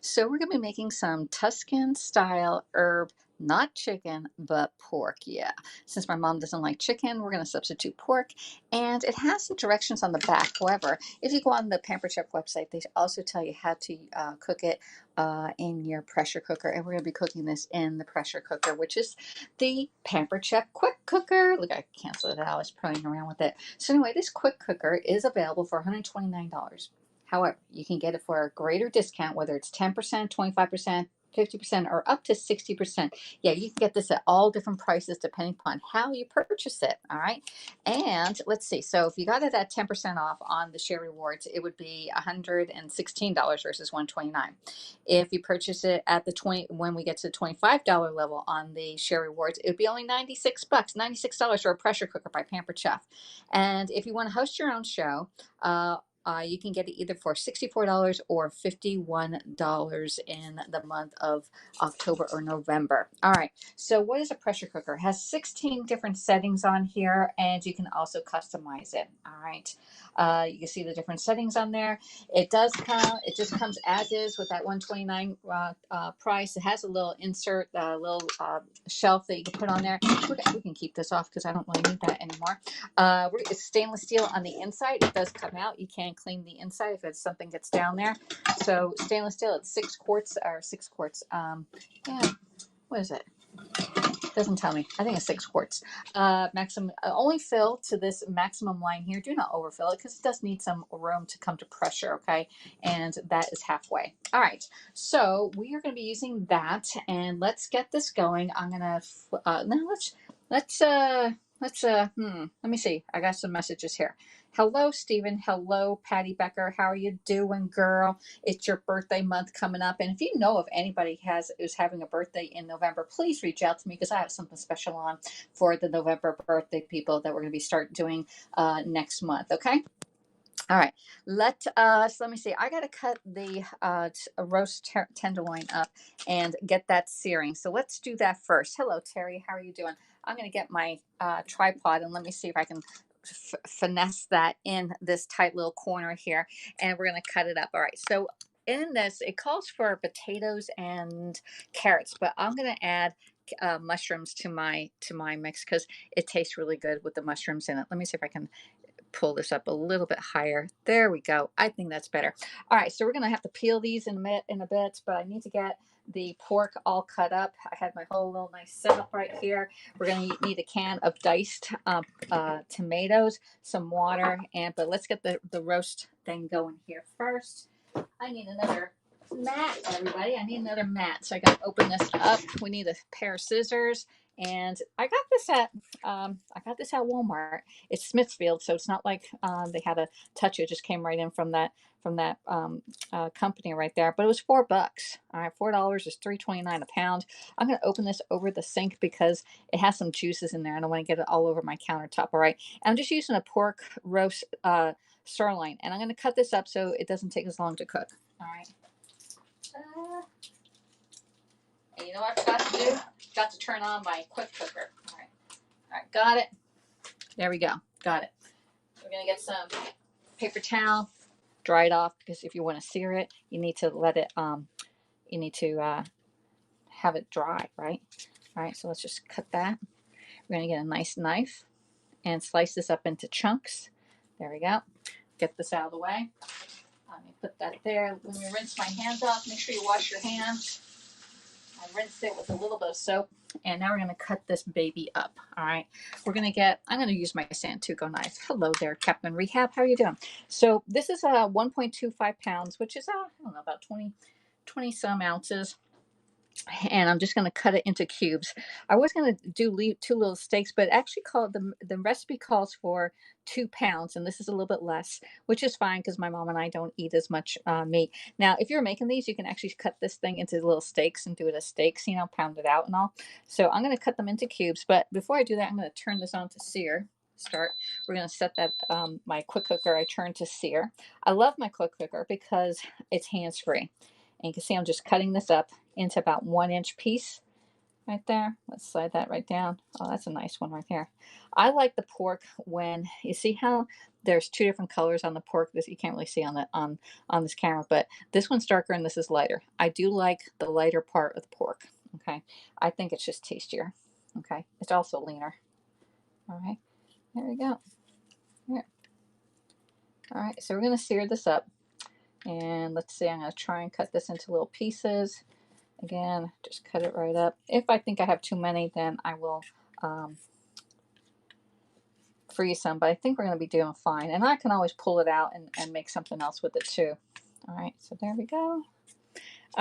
So we're going to be making some Tuscan-style herb, not chicken, but pork. Yeah. Since my mom doesn't like chicken, we're going to substitute pork. And it has the directions on the back. However, if you go on the Pampered Chef website, they also tell you how to cook it in your pressure cooker. And we're going to be cooking this in the pressure cooker, which is the Pampered Chef quick cooker. Look, I canceled it out. I was playing around with it. So anyway, this quick cooker is available for $129. However, you can get it for a greater discount, whether it's 10%, 25%, 50%, or up to 60%. Yeah, you can get this at all different prices depending upon how you purchase it. All right. And let's see. So if you got it at 10% off on the share rewards, it would be $116 versus $129. If you purchase it at the when we get to the $25 level on the share rewards, it would be only $96, $96 for a pressure cooker by Pampered Chef. And if you want to host your own show, you can get it either for $64 or $51 in the month of October or November. All right. So what is a pressure cooker? It has 16 different settings on here, and you can also customize it. All right. You can see the different settings on there. It does come. It just comes as is with that $129 price. It has a little insert, little shelf that you can put on there. We can keep this off because I don't really need that anymore. It's stainless steel on the inside. It does come out. You can clean the inside if it's something gets down there. So stainless steel. It's 6 quarts or 6 quarts. Yeah. What is it? Doesn't tell me. I think it's 6 quarts. Maximum. Only fill to this maximum line here. Do not overfill it because it does need some room to come to pressure. Okay, and that is halfway. All right. So we are going to be using that, and let's get this going. I'm gonna now let me see. I got some messages here. Hello, Stephen. Hello, Patty Becker. How are you doing, girl? It's your birthday month coming up. And if you know of anybody who's having a birthday in November, please reach out to me because I have something special on for the November birthday people that we're going to be start doing next month. Okay. All right, so let me see. I got to cut the roast tenderloin up and get that searing. So let's do that first. Hello, Terry. How are you doing? I'm going to get my tripod and let me see if I can finesse that in this tight little corner here. And we're going to cut it up. All right. So in this, it calls for potatoes and carrots, but I'm going to add mushrooms to my mix because it tastes really good with the mushrooms in it. Let me see if I can pull this up a little bit higher. There we go. I think that's better. All right, so we're going to have to peel these in a bit, but I need to get the pork all cut up. I had my whole little nice setup right here. We're going to need a can of diced tomatoes, some water, but let's get the roast thing going here first. I need another mat, everybody. I need another mat. So I got to open this up. We need a pair of scissors. And I got this at Walmart. It's Smithfield, so it's not like they had to touch it. It just came right in from that company right there. But it was $4. All right, $4 is $3.29 a pound. I'm gonna open this over the sink because it has some juices in there, and I want to get it all over my countertop. All right, and I'm just using a pork roast sirloin, and I'm gonna cut this up so it doesn't take as long to cook. All right. And you know what I forgot to do? Got to turn on my quick cooker. All right, got it. There we go, got it. We're gonna get some paper towel, dry it off because if you want to sear it, you need to let it. You need to have it dry, right? All right, so let's just cut that. We're gonna get a nice knife and slice this up into chunks. There we go. Get this out of the way. Let me put that there. When you rinse my hands off, make sure you wash your hands. I rinsed it with a little bit of soap, and now we're going to cut this baby up. All right, I'm going to use my Santugo knife. Hello there, Captain Rehab. How are you doing? So this is 1.25 pounds, which is, I don't know, about 20 some ounces. And I'm just going to cut it into cubes. I was going to do 2 little steaks, but actually the recipe calls for 2 pounds, and this is a little bit less, which is fine because my mom and I don't eat as much meat. Now, if you're making these, you can actually cut this thing into little steaks and do it as steaks, pound it out and all. So I'm going to cut them into cubes, but before I do that, I'm going to turn this on to sear. We're going to set that my quick cooker I turned to sear. I love my quick cooker because it's hands-free. And you can see I'm just cutting this up into about 1-inch piece. right there. Let's slide that right down. Oh, that's a nice one right there. I like the pork when you see how there's two different colors on the pork. This you can't really see on the on this camera, but this one's darker and this is lighter. I do like the lighter part of the pork. Okay, I think it's just tastier. Okay, it's also leaner. All right, there we go. Here. All right, so we're gonna sear this up, and let's see. I'm gonna try and cut this into little pieces. Again, just cut it right up. If I think I have too many, then I will um, freeze some, but I think we're going to be doing fine. And I can always pull it out and make something else with it too. All right, so there we go. All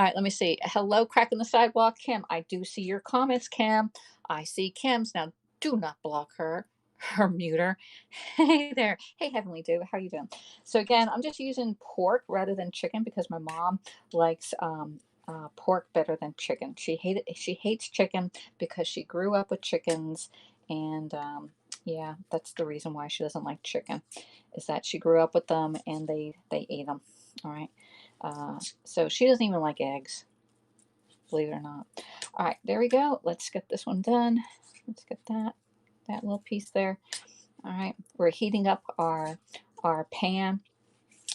right, let me see. Hello, Crack in the Sidewalk, Kim. I do see your comments, Kim. I see Kim's. Now, do not block her or mute her. Hey there. Hey, Heavenly Dew. How are you doing? So again, I'm just using pork rather than chicken because my mom likes pork better than chicken. She hates chicken because she grew up with chickens, and yeah, that's the reason why she doesn't like chicken, is that she grew up with them and they ate them. All right. So she doesn't even like eggs, believe it or not. All right, there we go. Let's get this one done. Let's get that little piece there. All right, we're heating up our pan.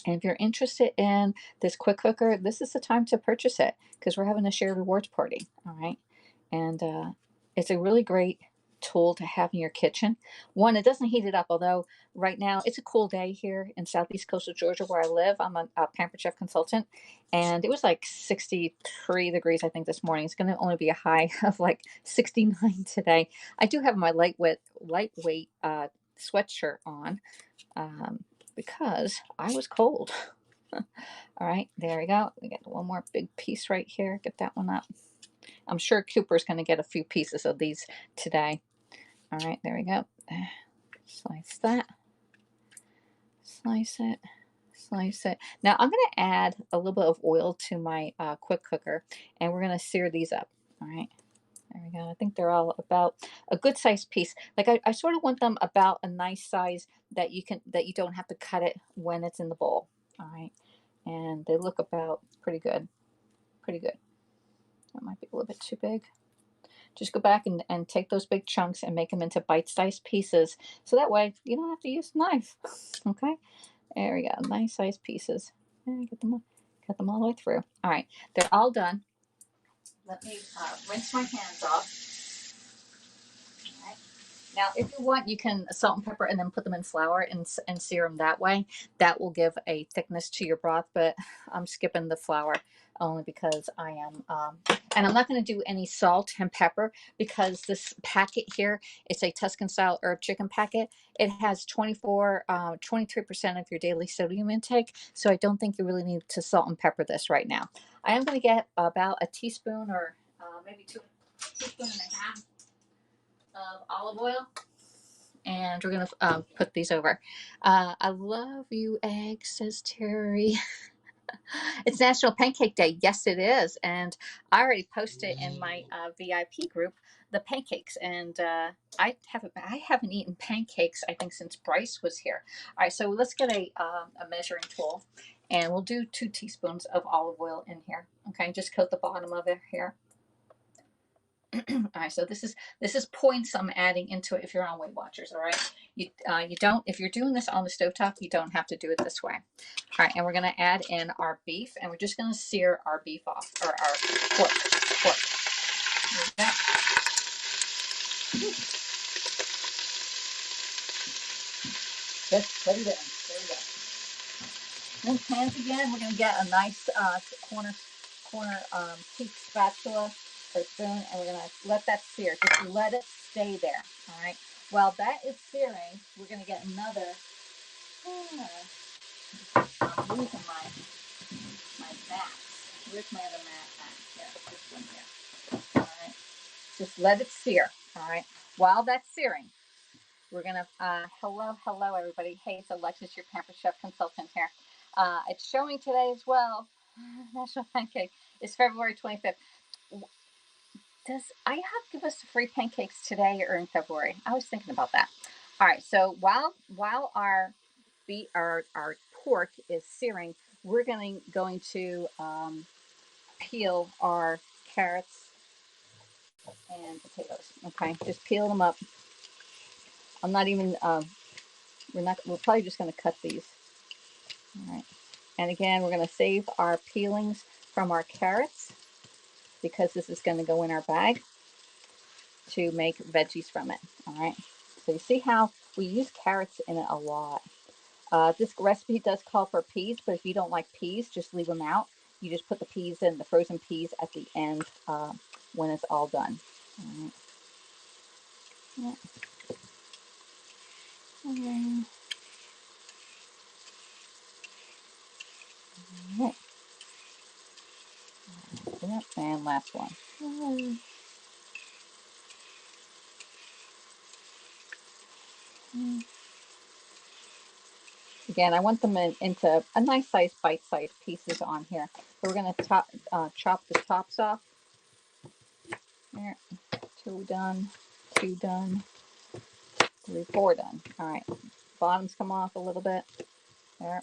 And if you're interested in this quick cooker, this is the time to purchase it because we're having a share rewards party. All right. And it's a really great tool to have in your kitchen. One, it doesn't heat it up, although right now it's a cool day here in southeast coastal Georgia where I live. I'm a Pampered Chef consultant, and it was like 63 degrees, I think, this morning. It's going to only be a high of like 69 today. I do have my lightweight sweatshirt on. Because I was cold. All right, there we go. We got one more big piece right here. Get that one up. I'm sure Cooper's going to get a few pieces of these today. All right, there we go. Slice that. Slice it. Slice it. Now I'm going to add a little bit of oil to my quick cooker, and we're going to sear these up. All right. There we go. I think they're all about a good sized piece. Like I sort of want them about a nice size that you don't have to cut it when it's in the bowl. All right. And they look about pretty good. Pretty good. That might be a little bit too big. Just go back and take those big chunks and make them into bite-sized pieces. So that way you don't have to use a knife. Okay. There we go. Nice sized pieces. And cut them all the way through. All right. They're all done. Let me rinse my hands off. Now, if you want, you can salt and pepper and then put them in flour and sear them that way. That will give a thickness to your broth, but I'm skipping the flour only because I am, and I'm not going to do any salt and pepper because this packet here, it's a Tuscan-style herb chicken packet. It has 23% of your daily sodium intake, so I don't think you really need to salt and pepper this right now. I am going to get about a teaspoon or maybe teaspoon and a half of olive oil, and we're gonna put these over. I love you, eggs, says Terry. It's National Pancake Day. Yes, it is, and I already posted in my VIP group the pancakes, and I haven't eaten pancakes I think since Bryce was here. All right, so let's get a measuring tool, and we'll do 2 teaspoons of olive oil in here. Okay, just coat the bottom of it here. All right, so this is points I'm adding into it if you're on Weight Watchers. All right, you don't, if you're doing this on the stovetop, you don't have to do it this way. All right, and we're going to add in our beef, and we're just going to sear our beef off, or our pork. Just put it in. There we go. Then hands again. We're going to get a nice corner teak spatula or spoon, and we're going to let that sear. Just let it stay there. All right. While that is searing, we're going to get another. I'm losing my mat. Where's my other mat? Here, this one here. All right. Just let it sear. All right. While that's searing, we're gonna hello everybody. Hey, it's Alexis, your Pampered Chef consultant here. It's showing today as well. National Pancake is February 25th. Does I have give us free pancakes today or in February? I was thinking about that. All right, so while our pork is searing, we're going to peel our carrots and potatoes. Okay, just peel them up. I'm not even, we're probably just going to cut these. All right. And again, we're going to save our peelings from our carrots because this is going to go in our bag to make veggies from it. All right. So you see how we use carrots in it a lot. This recipe does call for peas, but if you don't like peas, just leave them out. You just put the peas in, the frozen peas at the end when it's all done. All right. Yeah. Okay. All right. Yep. And last one. Again, I want them into a nice size bite-sized pieces on here. So we're going to chop the tops off. There, 2 done, 2 done, 3, 4 done. All right, bottoms come off a little bit. There,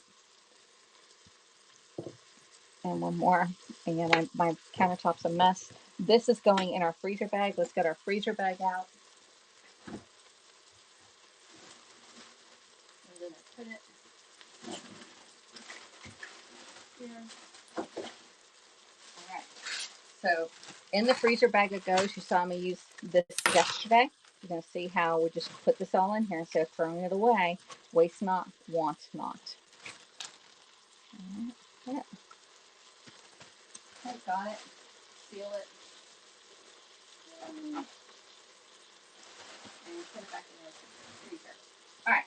and 1 more. Again, my countertop's a mess. This is going in our freezer bag. Let's get our freezer bag out. I'm going to put it here. All right. So in the freezer bag it goes. You saw me use this yesterday. You're going to see how we just put this all in here instead of throwing it away. Waste not, want not. All right. Okay, got it. Seal it. And put it back in the freezer. All right.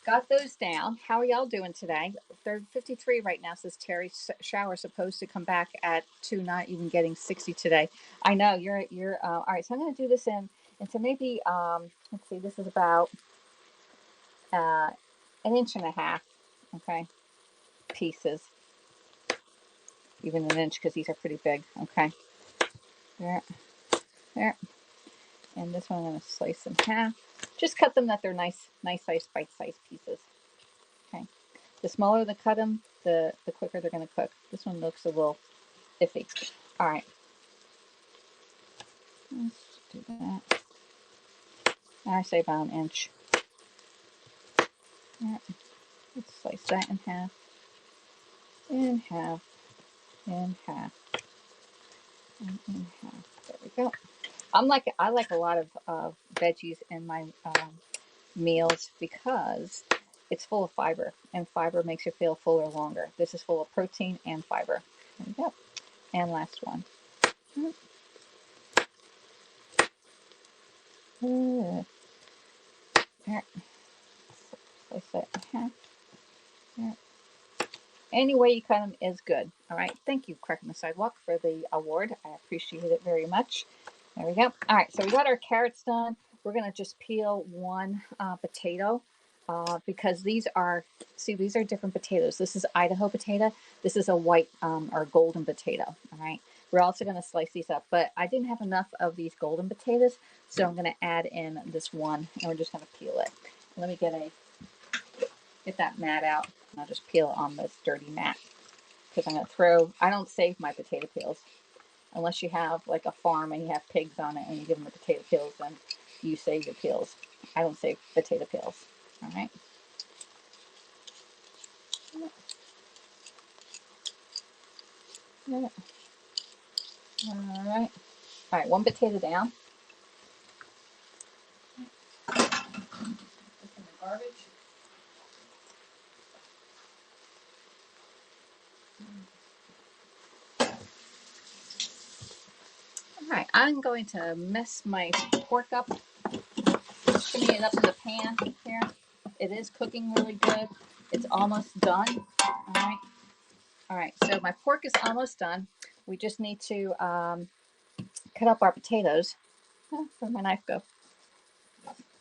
Got those down. How are y'all doing today? They're 53 right now. Says Terry's shower supposed to come back at 2, not even getting 60 today. I know you're all right. So I'm going to do this into maybe let's see. This is about 1.5 inches. Okay, pieces, even 1 inch because these are pretty big. Okay, there, there, and this one I'm going to slice in half. Just cut them that they're nice size, bite-sized pieces. Okay. The smaller the cut them, the quicker they're going to cook. This one looks a little iffy. All right. Let's do that. I say about 1 inch. Right. Let's slice that in half, in half, in half, and in half. There we go. I like a lot of veggies in my meals because it's full of fiber, and fiber makes you feel fuller longer. This is full of protein and fiber. There we go. And last one. There. Slice that in half. There. Any way you cut them is good. All right. Thank you, Crack on the Sidewalk, for the award. I appreciate it very much. There we go. All right. So we got our carrots done. We're going to just peel 1 potato because these are different potatoes. This is Idaho potato. This is a white or golden potato. All right. We're also going to slice these up, but I didn't have enough of these golden potatoes, so I'm going to add in this one, and we're just going to peel it. Let me get that mat out. I'll just peel it on this dirty mat because I'm going to I don't save my potato peels unless you have like a farm and you have pigs on it and you give them the potato peels, then you save your peels. I don't save potato peels. All right. All right. All right. 1 potato down. Put in the garbage. All right. I'm going to mess my pork up. Shimmy it up in the pan here. It is cooking really good. It's almost done. All right. All right, so my pork is almost done. We just need to cut up our potatoes. Oh, where'd my knife go?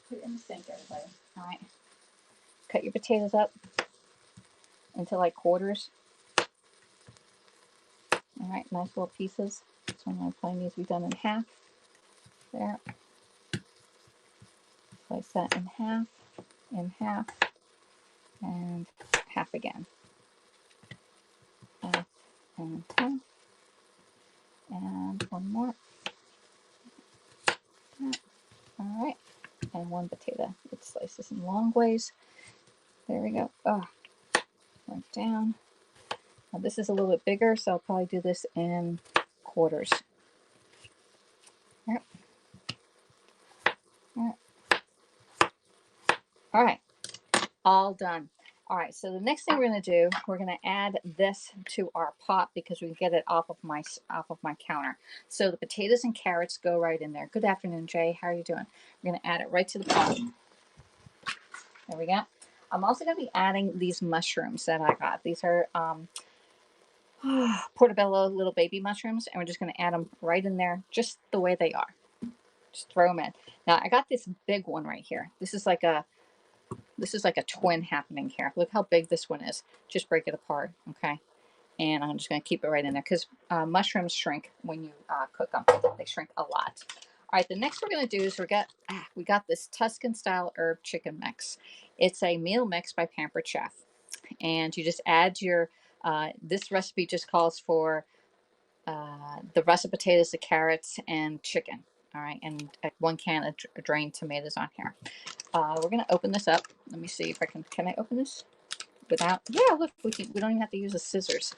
Put it in the sink, everybody. All right. Cut your potatoes up into like quarters. All right, nice little pieces. This one probably needs to be done in half. There. Slice that in half, and half again. Half and half. And 1 more. and one potato. Let's slice this in long ways. There we go. Oh, right down. Now this is a little bit bigger, so I'll probably do this in quarters. Yep. Yep. All right, all done. All right, so the next thing we're going to do, we're going to add this to our pot because we can get it off of my counter. So the potatoes and carrots go right in there. Good afternoon, Jay. How are you doing? We're going to add it right to the pot. There we go. I'm also going to be adding these mushrooms that I got. These are portobello little baby mushrooms, and we're just going to add them right in there just the way they are. Just throw them in. Now I got this big one right here. This is like a twin happening here. Look how big this one is. Just break it apart, okay? And I'm just going to keep it right in there because mushrooms shrink when you cook them. They shrink a lot. All right, the next we're going to do is we got this Tuscan-Style herb chicken mix. It's a meal mix by Pampered Chef, and you just add your. This recipe just calls for the russet potatoes, the carrots, and chicken. All right, and 1 can of drained tomatoes on here. We're going to open this up. Let me see if I can I open this without, yeah, look, we don't even have to use the scissors.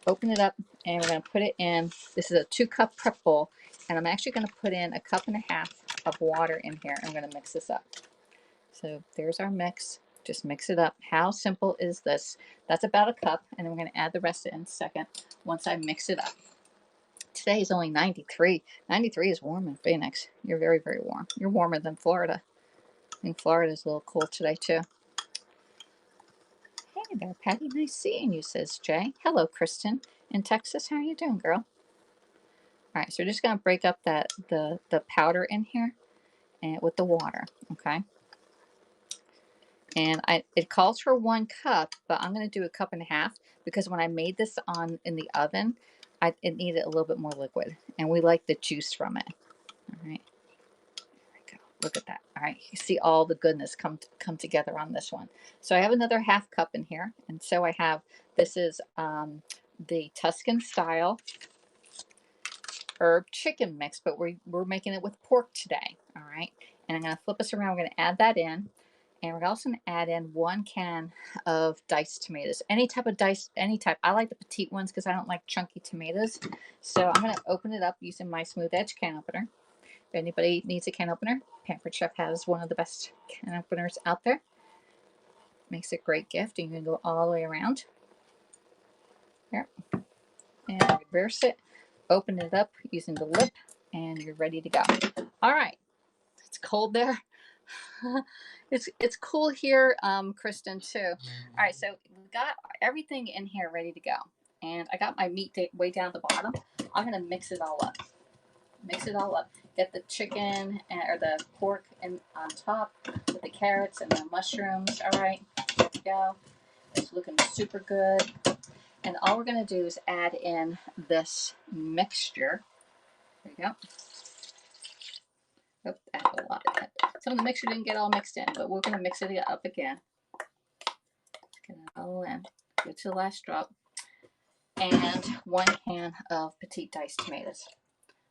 Open it up, and we're going to put it in. This is a 2-cup prep bowl, and I'm actually going to put in 1.5 cups of water in here. I'm going to mix this up. So there's our mix. Just mix it up. How simple is this? That's about 1 cup, and then we're going to add the rest in a second once I mix it up. Today is only 93. 93 is warm in Phoenix. You're very, very warm. You're warmer than Florida. I think Florida is a little cool today, too. Hey there, Patty. Nice seeing you, says Jay. Hello, Kristen in Texas. How are you doing, girl? All right, so we're just going to break up the powder in here and with the water, okay? And it calls for 1 cup, but I'm going to do 1.5 cups because when I made this in the oven, it needed a little bit more liquid, and we like the juice from it. All right, there we go. Look at that. All right, you see all the goodness come together on this one. So I have another 1/2 cup in here, and so I have this is the Tuscan-Style herb chicken mix, but we're making it with pork today. All right, and I'm going to flip this around. We're going to add that in. And we're also going to add in 1 can of diced tomatoes. Any type. I like the petite ones because I don't like chunky tomatoes. So I'm going to open it up using my smooth edge can opener. If anybody needs a can opener, Pampered Chef has one of the best can openers out there. Makes a great gift. You can go all the way around. Here. And reverse it. Open it up using the lip. And you're ready to go. All right. It's cold there. It's cool here, Kristen, too. All right, so we've got everything in here ready to go, and I got my meat way down at the bottom. I'm gonna mix it all up. Mix it all up. Get the chicken or the pork on top with the carrots and the mushrooms. All right, there we go. It's looking super good. And all we're gonna do is add in this mixture. There you go. Oh, that's a lot. Some of the mixture didn't get all mixed in, but we're going to mix it up again. Get it all in. Go to the last drop. And 1 can of petite diced tomatoes.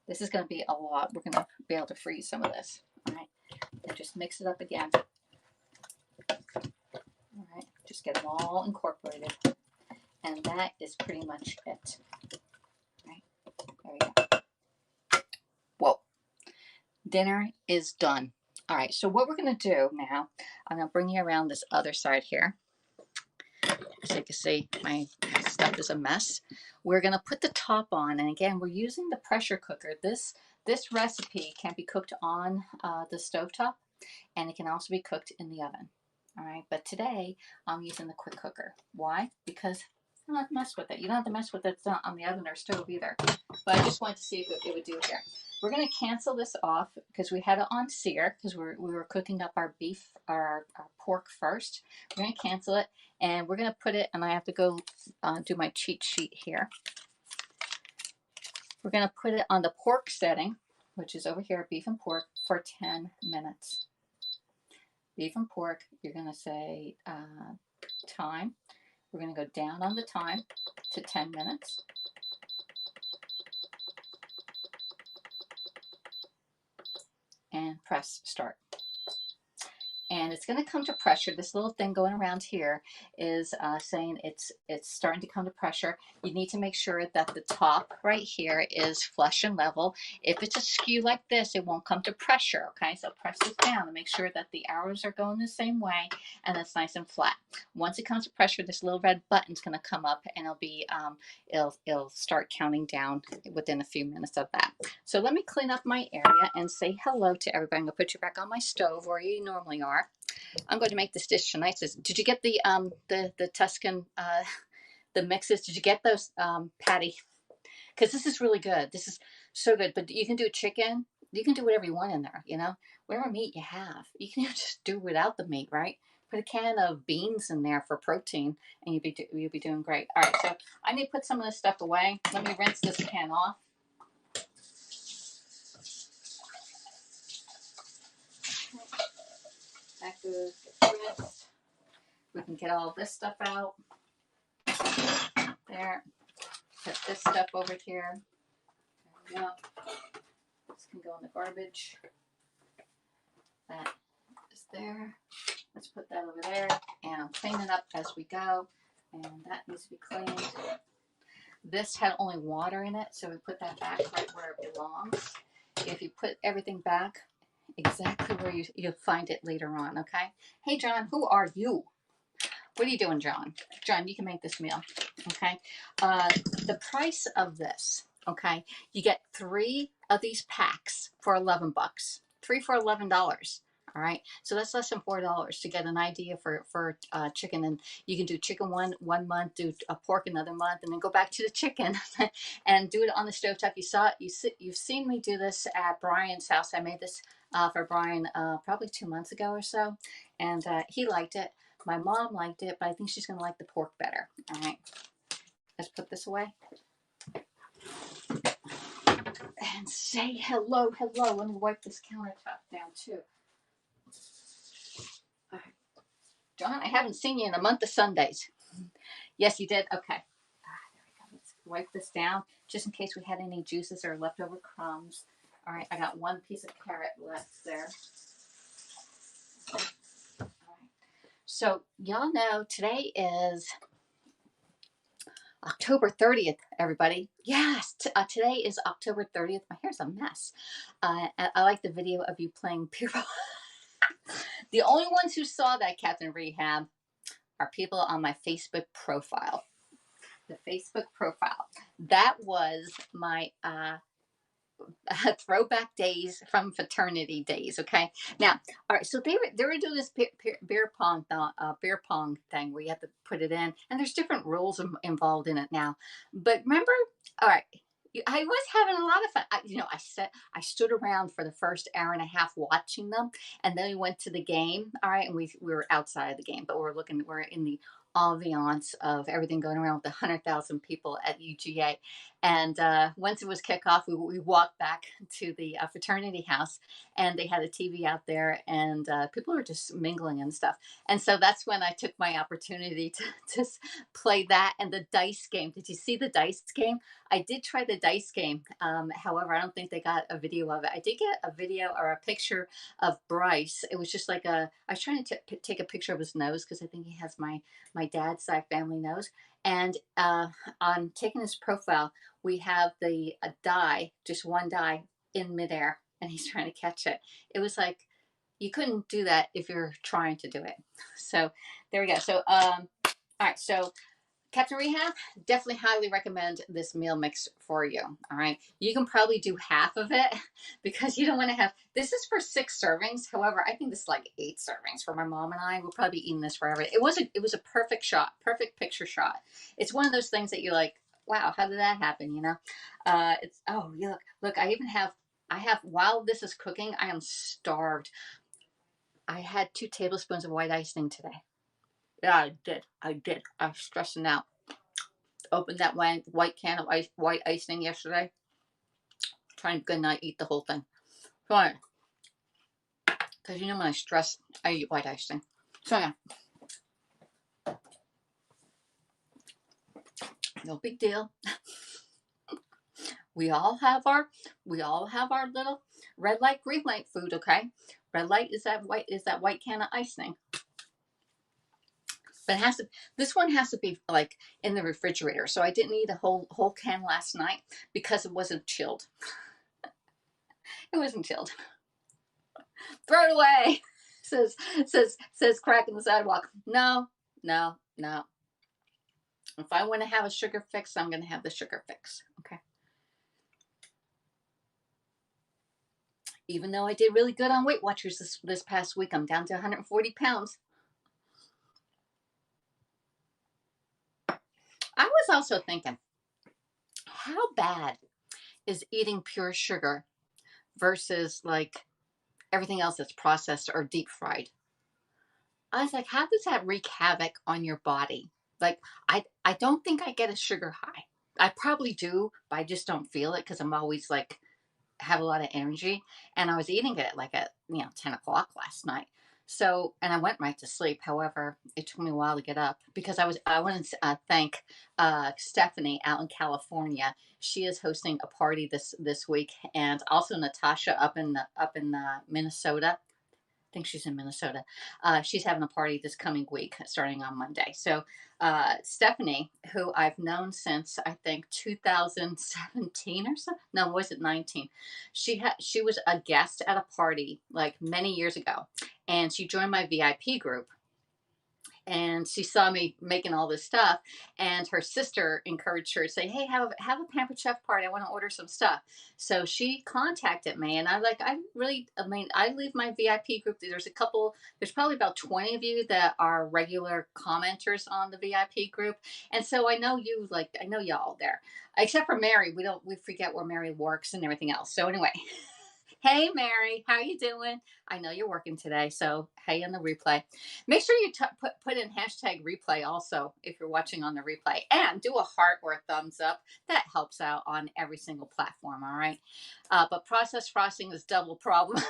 This is going to be a lot. We're going to be able to freeze some of this. All right. And just mix it up again. All right. Just get them all incorporated. And that is pretty much it. All right. There we go. Whoa. Dinner is done. All right, so what we're going to do now, I'm going to bring you around this other side here. So you can see my stuff is a mess. We're going to put the top on, and again, we're using the pressure cooker. This recipe can be cooked on the stovetop, and it can also be cooked in the oven. All right, but today I'm using the quick cooker. Why? Because I don't have to mess with it. You don't have to mess with it. It's not on the oven or stove either. But I just wanted to see if it would do here. We're going to cancel this off because we had it on sear because we were cooking up our beef, our pork first. We're going to cancel it, and we're going to put it, and I have to go do my cheat sheet here. We're going to put it on the pork setting, which is over here, beef and pork, for 10 minutes. Beef and pork, you're going to say time. We're going to go down on the time to 10 minutes. And press start. and it's going to come to pressure. This little thing going around here is saying it's starting to come to pressure. You need to make sure that the top right here is flush and level. If it's askew like this, it won't come to pressure. Okay, so press this down and make sure that the arrows are going the same way and it's nice and flat. Once it comes to pressure, this little red button's going to come up and it'll be it'll start counting down within a few minutes of that. So let me clean up my area and say hello to everybody. I'm going to put you back on my stove where you normally are. I'm going to make this dish tonight. Did you get the Tuscan the mixes? Did you get those, Patty? Because this is really good. This is so good. But you can do chicken. You can do whatever you want in there. You know, whatever meat you have. You can just do without the meat, right? Put a can of beans in there for protein, and you'll be doing great. All right, so I need to put some of this stuff away. Let me rinse this pan off. That goes rinsed. We can get all this stuff out. There. Put this stuff over here. There we go. This can go in the garbage. That is there. Let's put that over there. And I'm cleaning up as we go. And that needs to be cleaned. This had only water in it, so we put that back right where it belongs. If you put everything back exactly where you'll find it later on, okay? Hey, John, who are you? What are you doing, John? John, you can make this meal, okay? The price of this, okay? You get 3 of these packs for 11 bucks. 3 for $11. All right, so that's less than $4 to get an idea for chicken. And you can do chicken one month, do a pork another month, and then go back to the chicken and do it on the stovetop. You've seen me do this at Brian's house. I made this for Brian probably 2 months ago or so, and he liked it. My mom liked it, but I think she's going to like the pork better. All right, let's put this away. And say hello. Let me wipe this countertop down too. All right. John, I haven't seen you in a month of Sundays. Yes, you did? Okay. There we go. Let's wipe this down just in case we had any juices or leftover crumbs. All right, I got 1 piece of carrot left there. So y'all know today is October 30th, everybody. Yes, today is October 30th. My hair's a mess. I like the video of you playing beer pong. The only ones who saw that, Captain Rehab, are people on my Facebook profile. The Facebook profile. That was my throwback days from fraternity days. Okay, now, all right. So they were doing this beer pong thing where you have to put it in, and there's different rules involved in it now. But remember, all right. I was having a lot of fun. I stood around for the first hour and a half watching them, and then we went to the game. All right, and we were outside of the game, but we're in the ambiance of everything going around with the 100,000 people at UGA. And once it was kickoff, we walked back to the fraternity house, and they had a TV out there, and people were just mingling and stuff. And so that's when I took my opportunity to play that and the dice game. Did you see the dice game? I did try the dice game. However, I don't think they got a video of it. I did get a video or a picture of Bryce. It was just like I was trying to take a picture of his nose because I think he has my dad's side family nose. And on taking his profile, we have the die, just one die in midair, and he's trying to catch it. It was like, you couldn't do that if you're trying to do it. So there we go. So, all right. So Captain Rehab, definitely highly recommend this meal mix for you. All right. You can probably do half of it because you don't want to have, this is for 6 servings. However, I think this is like 8 servings for my mom and I. We'll probably be eating this forever. It was a perfect shot, perfect picture shot. It's one of those things that you're like, wow, how did that happen? You know, oh, look, I have, while this is cooking, I am starved. I had 2 tablespoons of white icing today. Yeah, I did. I was stressing out. Opened that white can of white icing yesterday. Trying to not eat the whole thing. Fine. Because you know when I stress, I eat white icing. So yeah. No big deal. We all have our little red light, green light food, okay? Red light is that white can of ice thing. But this one has to be like in the refrigerator. So I didn't eat a whole can last night because it wasn't chilled. It wasn't chilled. Throw it away. says crack in the sidewalk. No, no, no. If I want to have a sugar fix, I'm going to have the sugar fix. Okay. Even though I did really good on Weight Watchers this past week, I'm down to 140 pounds. I was also thinking, how bad is eating pure sugar versus like everything else that's processed or deep fried? I was like, how does that wreak havoc on your body? Like, I don't think I get a sugar high. I probably do, but I just don't feel it because I'm always like have a lot of energy. And I was eating it at 10 o'clock last night. So, and I went right to sleep. However, it took me a while to get up because I want to thank Stephanie out in California. She is hosting a party this week, and also Natasha up in Minnesota. I think she's in Minnesota. She's having a party this coming week, starting on Monday. So, Stephanie, who I've known since I think 2017 or so, no, was it 19? She was a guest at a party like many years ago, and she joined my VIP group, and she saw me making all this stuff, and her sister encouraged her to say, hey, have a pampered chef party, I want to order some stuff. So she contacted me, and I leave my VIP group. There's probably about 20 of you that are regular commenters on the VIP group, and so I know y'all there, except for Mary. We forget where Mary works and everything else. So anyway, hey Mary, how you doing? I know you're working today, so hey in the replay. Make sure you put in hashtag replay also if you're watching on the replay, and do a heart or a thumbs up. That helps out on every single platform, all right? But processed frosting is double problem.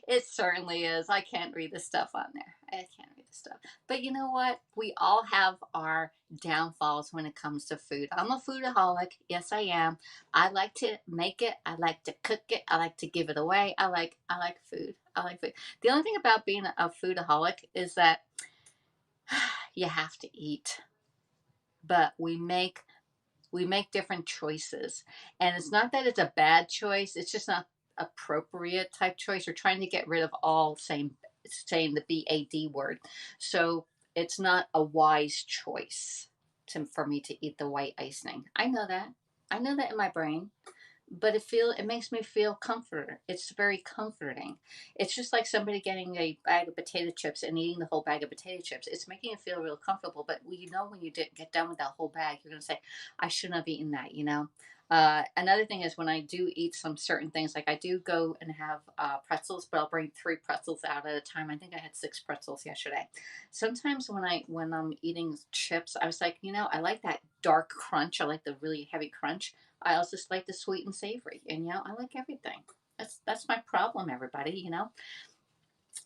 It certainly is. I can't read the stuff on there. I can't read the stuff. But you know what? We all have our downfalls when it comes to food. I'm a foodaholic. Yes, I am. I like to make it. I like to cook it. I like to give it away. I like food. I like food. The only thing about being a foodaholic is that you have to eat. But we make different choices, and it's not that it's a bad choice, it's just not appropriate type choice. We're trying to get rid of all saying the BAD word, so it's not a wise choice for me to eat the white icing. I know that in my brain, but it makes me feel comforted. It's very comforting. It's just like somebody getting a bag of potato chips and eating the whole bag of potato chips. It's making you feel real comfortable. But when you get done with that whole bag, you're going to say, I shouldn't have eaten that, you know? Another thing is when I do eat some certain things, like I do go and have pretzels, but I'll bring 3 pretzels out at a time. I think I had 6 pretzels yesterday. Sometimes when I'm eating chips, I was like, I like that dark crunch. I like the really heavy crunch. I also just like the sweet and savory, and I like everything. That's my problem, everybody. All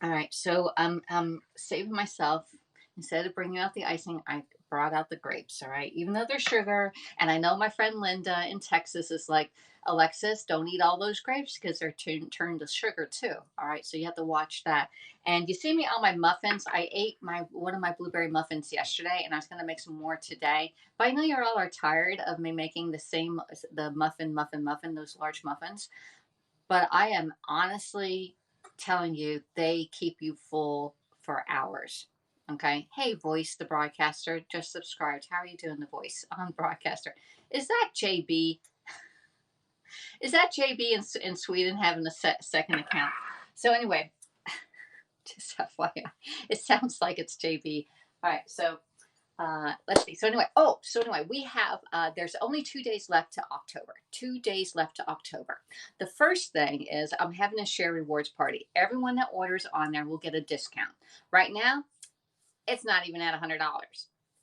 right, so I'm saving myself. Instead of bringing out the icing, I brought out the grapes. All right, even though they're sugar, and I know my friend Linda in Texas is like, Alexis, don't eat all those grapes because they're turned to sugar too. All right, so you have to watch that. And you see me on my muffins. I ate one of my blueberry muffins yesterday, and I was going to make some more today. But I know you all are tired of me making the muffin, those large muffins. But I am honestly telling you, they keep you full for hours. Okay. Hey, Voice, the broadcaster, just subscribed. How are you doing, the Voice on broadcaster? Is that JB? Is that JB in Sweden having a second account? So anyway, just FYI, it sounds like it's JB. All right. So let's see. So anyway, we have, there's only 2 days left to October. 2 days left to October. The first thing is I'm having a share rewards party. Everyone that orders on there will get a discount. Right now, it's not even at $100.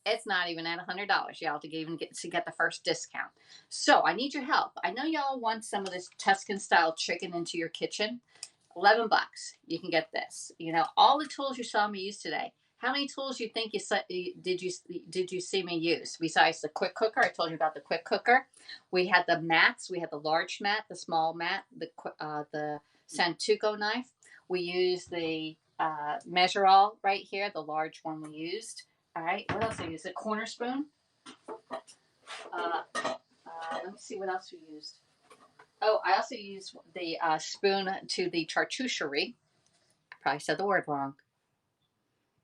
It's not even at $100, y'all, to get the first discount. So I need your help. I know y'all want some of this Tuscan-style chicken into your kitchen. $11. You can get this. All the tools you saw me use today How many tools you think did you see me use besides the quick cooker? I told you about the quick cooker. We had the mats. We had the large mat, the small mat, the Santuco knife. We used the measure all right here, the large one we used. All right. What else did I use? A corner spoon. Let me see what else we used. Oh, I also used the spoon to the charcuterie. I probably said the word wrong.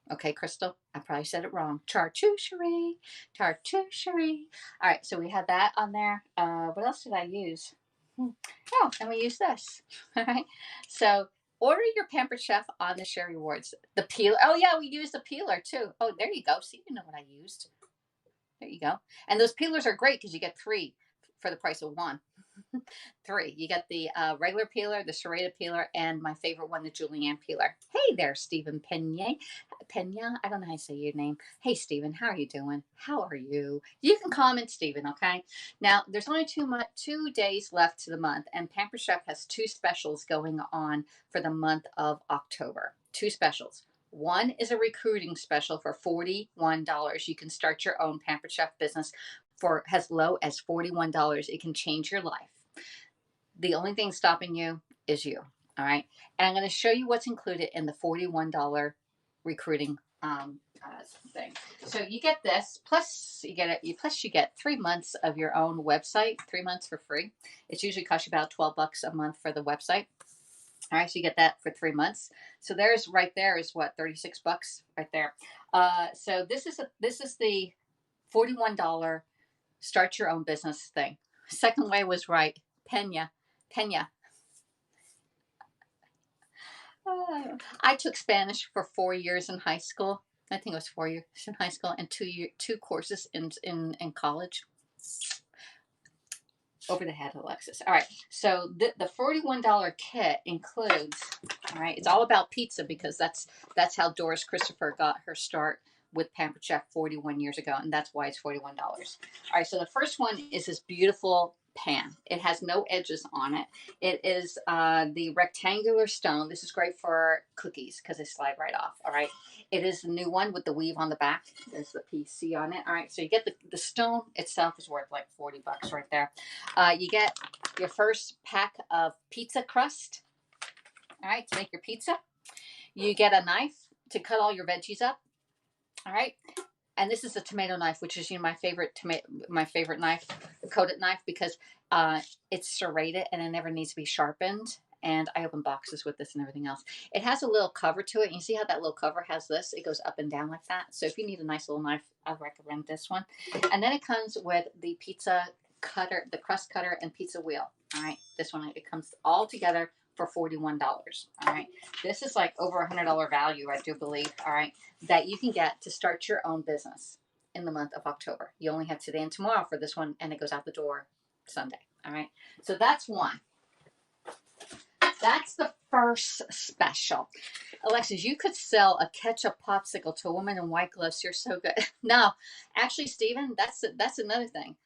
Okay, Crystal, I probably said it wrong. Charcuterie, charcuterie. All right, so we had that on there. What else did I use? Oh, and we used this. All right, so order your Pampered Chef on the Share Rewards. The peeler. Oh yeah, we used the peeler too. Oh, there you go. See, you know what I used. There you go. And those peelers are great because you get 3 for the price of 1. 3. You get the regular peeler, the serrated peeler, and my favorite one, the julienne peeler. Hey there, Stephen Pena. Pena, I don't know how to say your name. Hey, Stephen, how are you doing? How are you? You can comment, Stephen, okay? Now, there's only 2 days left to the month, and Pampered Chef has 2 specials going on for the month of October. 2 specials. One is a recruiting special for $41. You can start your own Pampered Chef business for as low as $41. It can change your life. The only thing stopping you is you. All right. And I'm going to show you what's included in the $41 recruiting thing. So you get this, plus you get it, plus you get 3 months of your own website, 3 months for free. It's usually costs you about $12 a month for the website. All right, so you get that for 3 months. So there's right there is what, $36 right there. So this is the $41 start your own business thing. Second way was right. Pena. I took Spanish for 4 years in high school. I think it was 4 years in high school and 2 courses in college. Over the head, Alexis. All right, so the $41 kit includes, all right, it's all about pizza because that's how Doris Christopher got her start with Pampered Chef 41 years ago, and that's why it's $41. All right, so the first one is this beautiful pan. It has no edges on it. It is the rectangular stone. This is great for cookies because they slide right off. All right, it is the new one with the weave on the back. There's the PC on it. All right, so you get the stone itself is worth like $40 right there. You get your first pack of pizza crust. All right, to make your pizza. You get a knife to cut all your veggies up. All right, and this is a tomato knife, which is my favorite knife, the coated knife, because it's serrated and it never needs to be sharpened. And I open boxes with this and everything else. It has a little cover to it. You see how that little cover has this? It goes up and down like that. So if you need a nice little knife, I recommend this one. And then it comes with the pizza cutter, the crust cutter, and pizza wheel. All right, this one, it comes all together for $41. All right, this is like over $100 value, I do believe. All right, that you can get to start your own business in the month of October. You only have today and tomorrow for this one, and it goes out the door Sunday. All right, so that's one. That's the first special. Alexis, you could sell a ketchup popsicle to a woman in white gloves. You're so good. No, actually, Stephen, that's another thing.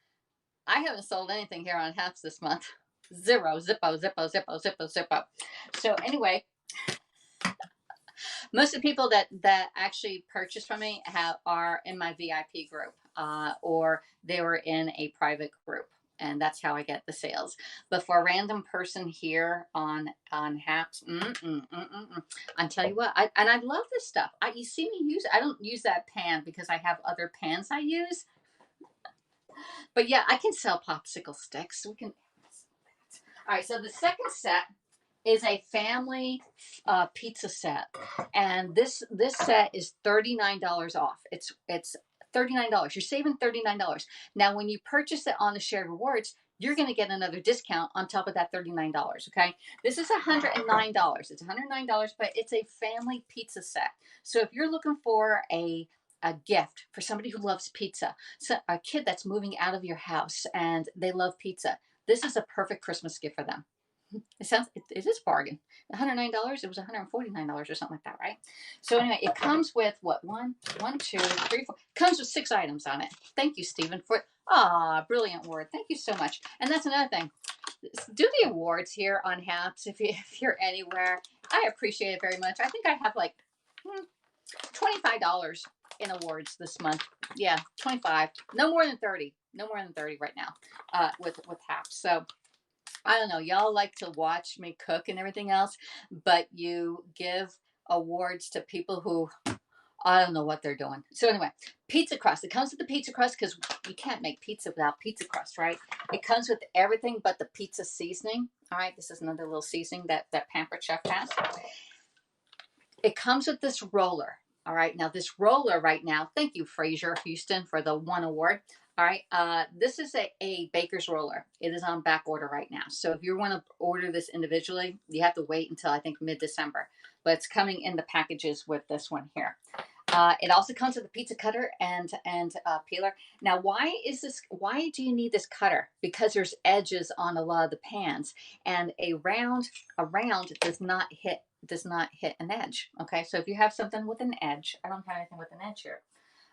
I haven't sold anything here on Haps this month. Zero, zippo. So anyway, most of the people that actually purchase from me are in my VIP group, or they were in a private group, and that's how I get the sales. But for a random person here on Haps, I tell you what, I love this stuff. You see me use it. I don't use that pan because I have other pans I use. But yeah, I can sell popsicle sticks. We can. All right, so the second set is a family pizza set, and this set is $39 off. It's $39. You're saving $39. Now, when you purchase it on the Shared Rewards, you're going to get another discount on top of that $39. Okay, this is $109. It's $109, but it's a family pizza set. So if you're looking for a gift for somebody who loves pizza, so a kid that's moving out of your house and they love pizza, this is a perfect Christmas gift for them. It is a bargain. $109, it was $149 or something like that, right? So anyway, it comes with what? One, two, three, four. It comes with 6 items on it. Thank you, Stephen, for brilliant word. Thank you so much. And that's another thing. Do the awards here on Haps if you're anywhere. I appreciate it very much. I think I have like $25 in awards this month. Yeah, 25. No more than 30. No more than 30 right now with half. So I don't know. Y'all like to watch me cook and everything else, but you give awards to people who I don't know what they're doing. So anyway, pizza crust. It comes with the pizza crust because you can't make pizza without pizza crust, right? It comes with everything but the pizza seasoning. All right, this is another little seasoning that Pampered Chef has. It comes with this roller. All right, now this roller right now, thank you, Fraser Houston, for the 1 award. All right, this is a baker's roller. It is on back order right now. So if you want to order this individually, you have to wait until I think mid-December. But it's coming in the packages with this one here. It also comes with a pizza cutter and peeler. Now, why do you need this cutter? Because there's edges on a lot of the pans, and a round does not hit an edge. Okay, so if you have something with an edge, I don't have anything with an edge here.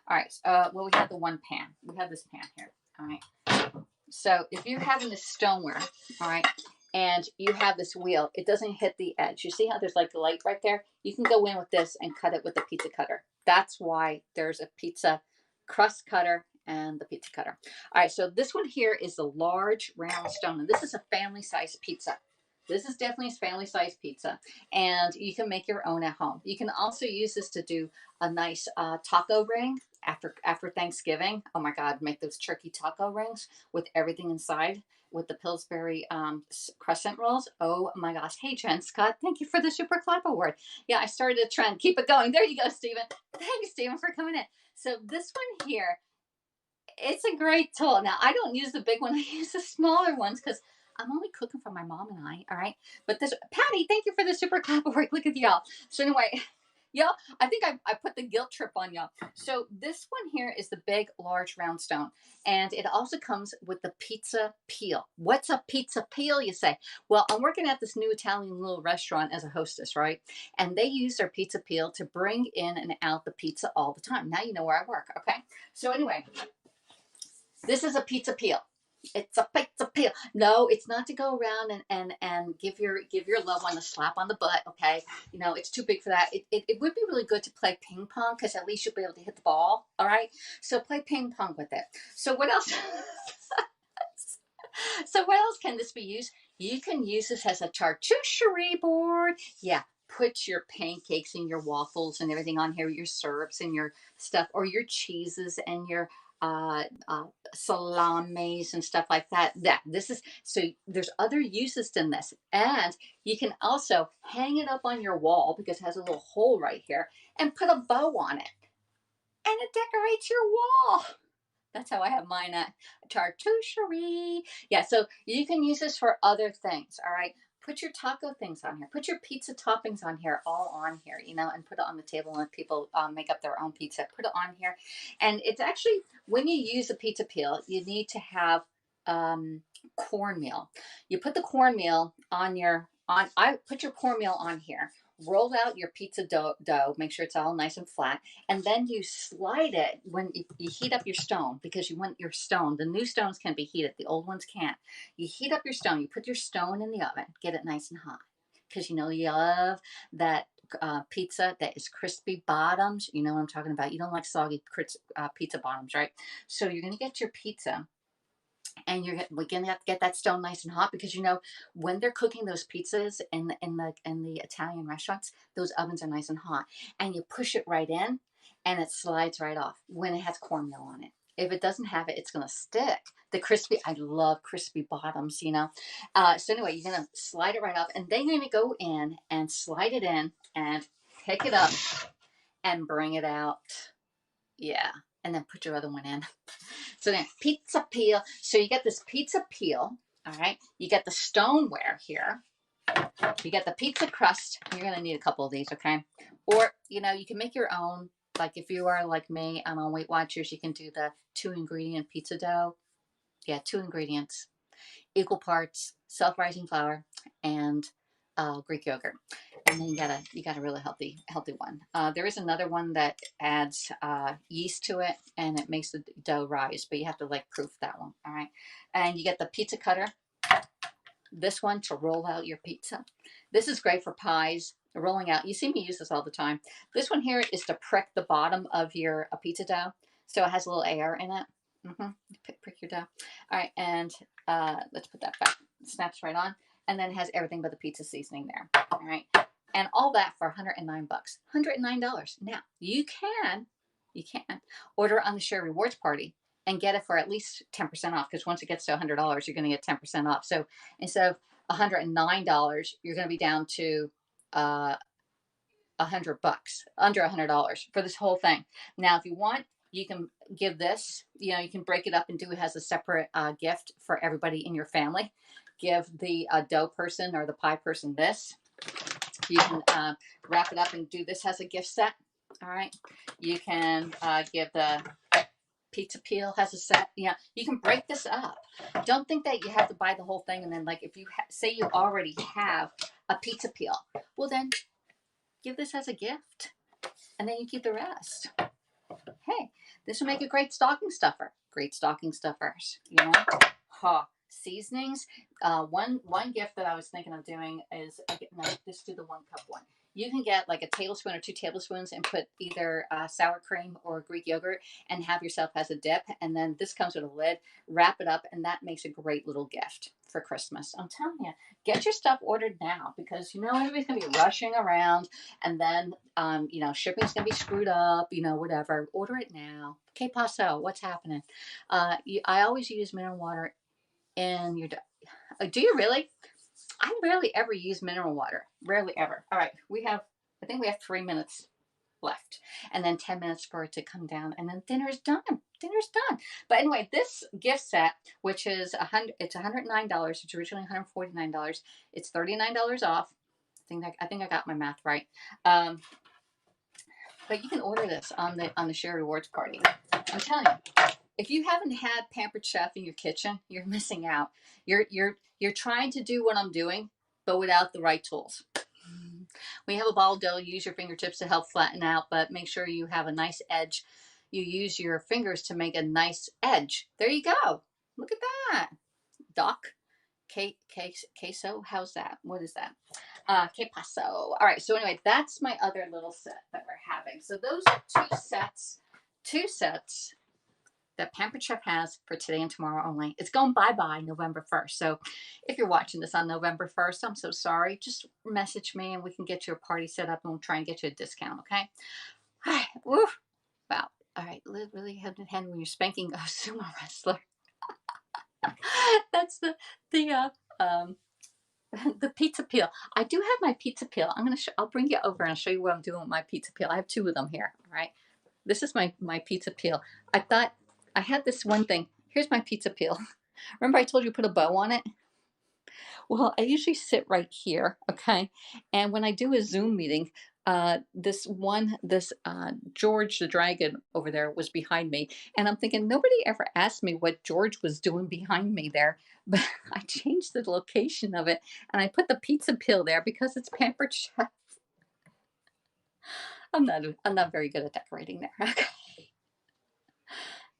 All right. Well, we have the one pan. We have this pan here. All right. So if you're having this stoneware, all right, and you have this wheel, it doesn't hit the edge. You see how there's like a light right there? You can go in with this and cut it with the pizza cutter. That's why there's a pizza crust cutter and the pizza cutter. All right, so this one here is the large round stone. And this is a family size pizza. This is definitely a family size pizza, and you can make your own at home. You can also use this to do a nice taco ring after Thanksgiving. Oh my God, make those turkey taco rings with everything inside with the Pillsbury crescent rolls. Oh my gosh. Hey, Jen Scott, thank you for the Super Clap Award. Yeah, I started a trend. Keep it going. There you go, Stephen. Thanks, Stephen, for coming in. So this one here, it's a great tool. Now, I don't use the big one. I use the smaller ones because I'm only cooking for my mom and I, all right? But this, Patty, thank you for the Super Clap Award. Look at y'all. So anyway, y'all, I think I put the guilt trip on y'all. So this one here is the big, large, round stone. And it also comes with the pizza peel. What's a pizza peel, you say? Well, I'm working at this new Italian little restaurant as a hostess, right? And they use their pizza peel to bring in and out the pizza all the time. Now you know where I work, okay? So anyway, this is a pizza peel. It's a pizza peel. No, it's not to go around and give your loved one a slap on the butt. Okay, you know it's too big for that. It would be really good to play ping pong because at least you'll be able to hit the ball. All right, so play ping pong with it. So what else? So what else can this be used? You can use this as a charcuterie board. Yeah, put your pancakes and your waffles and everything on here, your syrups and your stuff, or your cheeses and your uh, uh, salamis and stuff like that. This is so. There's other uses than this, and you can also hang it up on your wall because it has a little hole right here, and put a bow on it, and it decorates your wall. That's how I have mine at charcuterie. Yeah, so you can use this for other things. All right. Put your taco things on here. Put your pizza toppings on here, all on here, you know, and put it on the table and let people make up their own pizza. Put it on here. And it's actually, when you use a pizza peel, you need to have cornmeal. You put the cornmeal on I put your cornmeal on here. Roll out your pizza dough, make sure it's all nice and flat, and then you slide it when you heat up your stone because you want your stone. The new stones can be heated, the old ones can't. You heat up your stone, you put your stone in the oven, get it nice and hot because you know you love that pizza that is crispy bottoms. You know what I'm talking about. You don't like soggy pizza bottoms, right? So you're going to get your pizza and we're gonna have to get that stone nice and hot because you know when they're cooking those pizzas in the Italian restaurants, those ovens are nice and hot, and you push it right in, and it slides right off when it has cornmeal on it. If it doesn't have it, it's gonna stick. The crispy, I love crispy bottoms, you know. So anyway, you're gonna slide it right off, and then you're gonna go in and slide it in and pick it up and bring it out. Yeah, and then put your other one in. So then pizza peel. So you get this pizza peel. All right. You get the stoneware here. You get the pizza crust. You're going to need a couple of these, okay? Or, you know, you can make your own. Like if you are like me, I'm on Weight Watchers, you can do the 2-ingredient pizza dough. Yeah, 2 ingredients. Equal parts self-rising flour and Greek yogurt, and then you got a really healthy one. There is another one that adds yeast to it, and it makes the dough rise, but you have to like proof that one. All right, and you get the pizza cutter. This one to roll out your pizza. This is great for pies, rolling out. You see me use this all the time. This one here is to prick the bottom of your pizza dough, so it has a little air in it. Prick your dough. All right, and let's put that back. It snaps right on, and then it has everything but the pizza seasoning there. All right, and all that for $109. $109. Now you can order on the Share Rewards Party and get it for at least 10% off, because once it gets to $100, you're going to get 10% off. So instead of $109, you're going to be down to $100, under $100 for this whole thing. Now, if you want, you can give this, you can break it up and do it as a separate gift for everybody in your family. Give the dough person or the pie person this. You can wrap it up and do this as a gift set. All right. You can give the pizza peel has a set. You can break this up. Don't think that you have to buy the whole thing. And then, like, if you say you already have a pizza peel, well, then give this as a gift, and then you keep the rest. Hey, this will make a great stocking stuffer. Great stocking stuffers. Seasonings. One gift that I was thinking of doing is just do the 1 cup one. You can get like a tablespoon or 2 tablespoons and put either sour cream or Greek yogurt and have yourself as a dip. And then this comes with a lid. Wrap it up, and that makes a great little gift for Christmas. I'm telling you, get your stuff ordered now, because everybody's gonna be rushing around, and then shipping's gonna be screwed up. Whatever. Order it now. Que paso? What's happening? I always use mineral water in your. Do you really? I rarely ever use mineral water. Rarely ever. All right, I think we have 3 minutes left, and then 10 minutes for it to come down, and then dinner's done. Dinner's done. But anyway, this gift set, which is it's $109. It's originally $149. It's $39 off. I think I got my math right. But you can order this on the Share Rewards Party. I'm telling you. If you haven't had Pampered Chef in your kitchen, you're missing out. You're trying to do what I'm doing, but without the right tools. When you have a ball of dough, use your fingertips to help flatten out, but make sure you have a nice edge. You use your fingers to make a nice edge. There you go. Look at that. Doc. Queso? How's that? What is that? Que paso. All right. So anyway, that's my other little set that we're having. So those are two sets that Pampered Chef has for today and tomorrow only. It's going bye-bye November 1st. So if you're watching this on November 1st, I'm so sorry. Just message me and we can get you a party set up, and we'll try and get you a discount, okay? All right. Woo. Wow. All right. Live really hand in hand when you're spanking a sumo wrestler. That's the pizza peel. I do have my pizza peel. I'll bring you over and I'll show you what I'm doing with my pizza peel. I have 2 of them here. All right. This is my pizza peel. I thought I had this one thing. Here's my pizza peel. Remember I told you put a bow on it? Well, I usually sit right here, okay? And when I do a Zoom meeting, George the Dragon over there was behind me. And I'm thinking, nobody ever asked me what George was doing behind me there. But I changed the location of it, and I put the pizza peel there because it's Pampered Chef. I'm not very good at decorating there.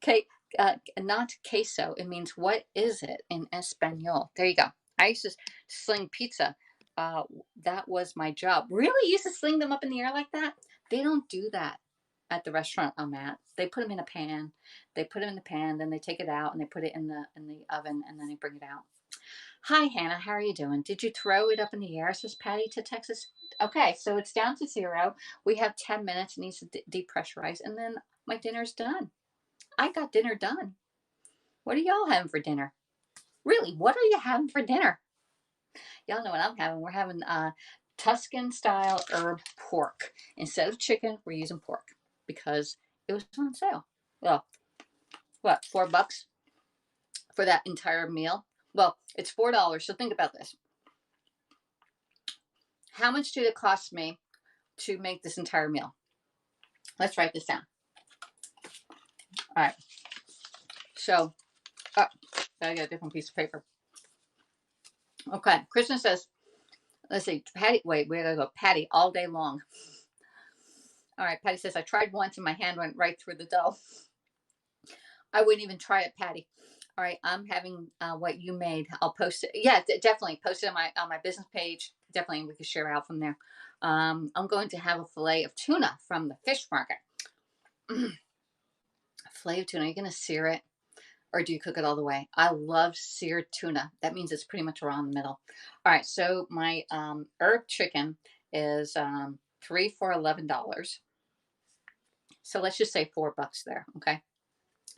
Okay. Not queso. It means what is it in Espanol. There you go. I used to sling pizza. That was my job. Really? You used to sling them up in the air like that? They don't do that at the restaurant I'm at. They put them in a pan. Then they take it out and they put it in the oven, and then they bring it out. Hi, Hannah. How are you doing? Did you throw it up in the air? Says Patty to Texas. Okay, so it's down to 0. We have 10 minutes. It needs to depressurize, and then my dinner's done. I got dinner done. What are y'all having for dinner? Really, what are you having for dinner? Y'all know what I'm having. We're having Tuscan-Style herb pork. Instead of chicken, we're using pork because it was on sale. Well, what, $4 for that entire meal? Well, it's $4, so think about this. How much did it cost me to make this entire meal? Let's write this down. All right. So, gotta get a different piece of paper. Okay. Kristen says, let's see, Patty, wait, we gotta go. Patty, all day long. All right. Patty says, I tried once and my hand went right through the dough. I wouldn't even try it, Patty. All right, I'm having what you made. I'll post it. Yeah, definitely post it on my business page. Definitely, we can share out from there. I'm going to have a fillet of tuna from the fish market. Fillet of tuna. Are you going to sear it, or do you cook it all the way? I love seared tuna. That means it's pretty much around the middle. All right, so my herb chicken is three for $11. So let's just say $4 there. Okay,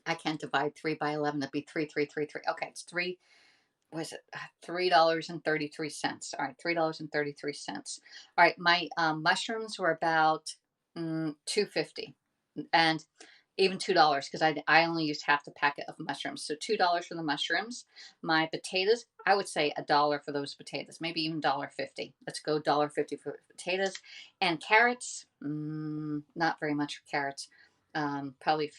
I can't divide 3 by 11. That'd be three, three, three, three. Okay, it's three. Was it $3.33? All right, $3.33. All right, my mushrooms were about 2.50, and even $2 because I only used half the packet of mushrooms. So $2 for the mushrooms. My potatoes, I would say $1 for those potatoes, maybe even $1.50. Let's go $1.50 for potatoes, and carrots. Not very much for carrots. Probably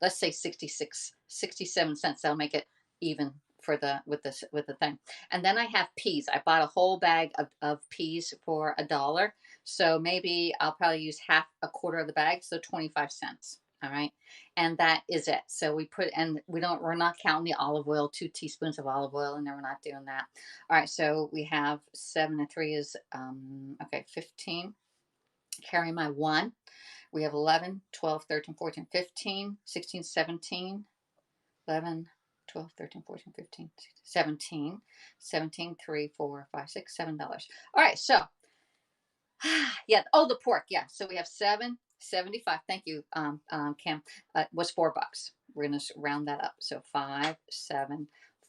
let's say 67 cents. That'll make it even for the with the thing. And then I have peas. I bought a whole bag of peas for $1. So maybe I'll probably use a quarter of the bag, so 25 cents. All right. And that is it. So we're not counting the olive oil, 2 teaspoons of olive oil, and then we're not doing that. All right. So we have 7 and 3 is okay, 15. Carry my 1. We have 11, 12, 13, 14, 15, 16, 17, 11, 12, 13, 14, 15, 17, 17, 3, 4, 5, 6, $7. All right, so yeah. Oh, the pork. Yeah. So we have 7.75. Thank you, Cam. Was $4. We're gonna round that up. So 5, 7,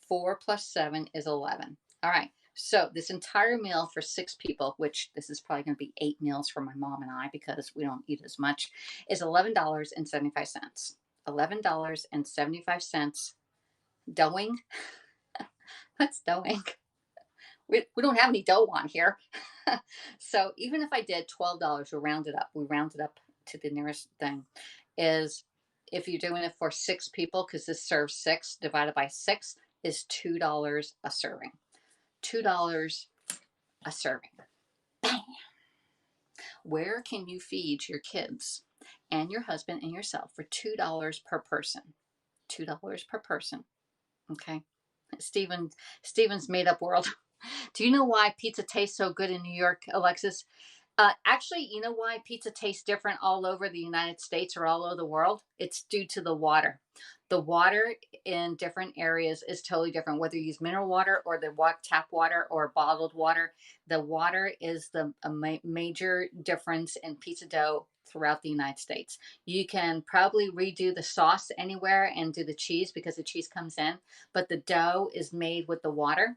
4 plus 7 is 11. All right. So this entire meal for 6 people, which this is probably going to be 8 meals for my mom and I because we don't eat as much, is $11.75. $11.75. Doughing. What's doughing? We don't have any dough on here. So even if I did $12, we round it up to the nearest thing, is if you're doing it for 6 people, because this serves 6, divided by 6 is $2 a serving. $2 a serving. Bang. Where can you feed your kids and your husband and yourself for $2 per person? $2 per person. Okay. Steven's made up world. Do you know why pizza tastes so good in New York, Alexis? Actually, you know why pizza tastes different all over the United States or all over the world? It's due to the water. The water in different areas is totally different, whether you use mineral water or the tap water or bottled water. The water is a major difference in pizza dough throughout the United States. You can probably redo the sauce anywhere and do the cheese because the cheese comes in, but the dough is made with the water.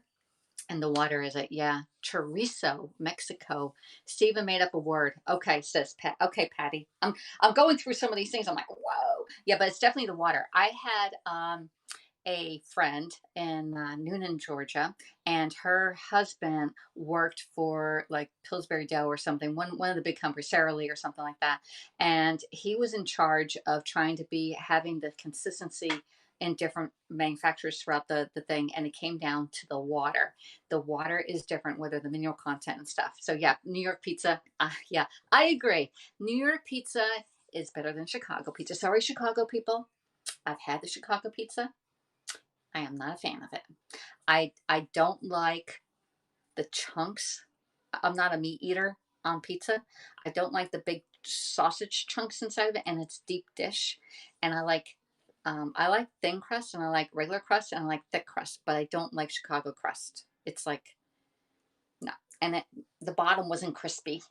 And the water is it? Yeah. Chorizo, Mexico. Steven made up a word. Okay, says Pat. Okay, Patty. I'm going through some of these things. I'm like, whoa. Yeah, but it's definitely the water. I had a friend in Noonan, Georgia, and her husband worked for like Pillsbury Dough or something, one of the big companies, Sara Lee or something like that. And he was in charge of trying to be having the consistency in different manufacturers throughout the thing, and it came down to the water. The water is different, whether the mineral content and stuff. So yeah, New York pizza. Yeah, I agree. New York pizza is better than Chicago pizza. Sorry, Chicago people. I've had the Chicago pizza. I am not a fan of it. I don't like the chunks. I'm not a meat eater on pizza. I don't like the big sausage chunks inside of it, and it's deep dish. And I like thin crust, and I like regular crust, and I like thick crust, but I don't like Chicago crust. It's like no, and the bottom wasn't crispy.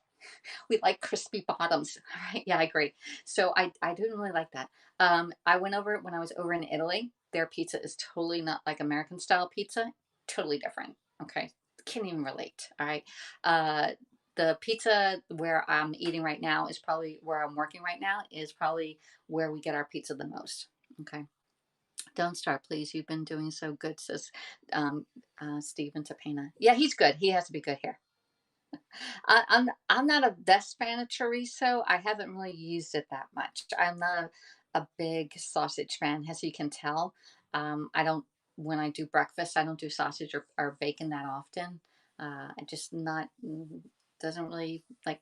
We like crispy bottoms. Right? Yeah, I agree. So I didn't really like that. I went over when I was over in Italy. Their pizza is totally not like American style pizza. Totally different. Okay, can't even relate. All right. The pizza where I'm eating right now is probably where I'm working right now is probably where we get our pizza the most. Okay. Don't start, please. You've been doing so good, says Steven Tapena. Yeah, he's good. He has to be good here. I'm not a best fan of chorizo. I haven't really used it that much. I'm not a big sausage fan, as you can tell. I don't when I do breakfast. I don't do sausage or bacon that often. I just not doesn't really like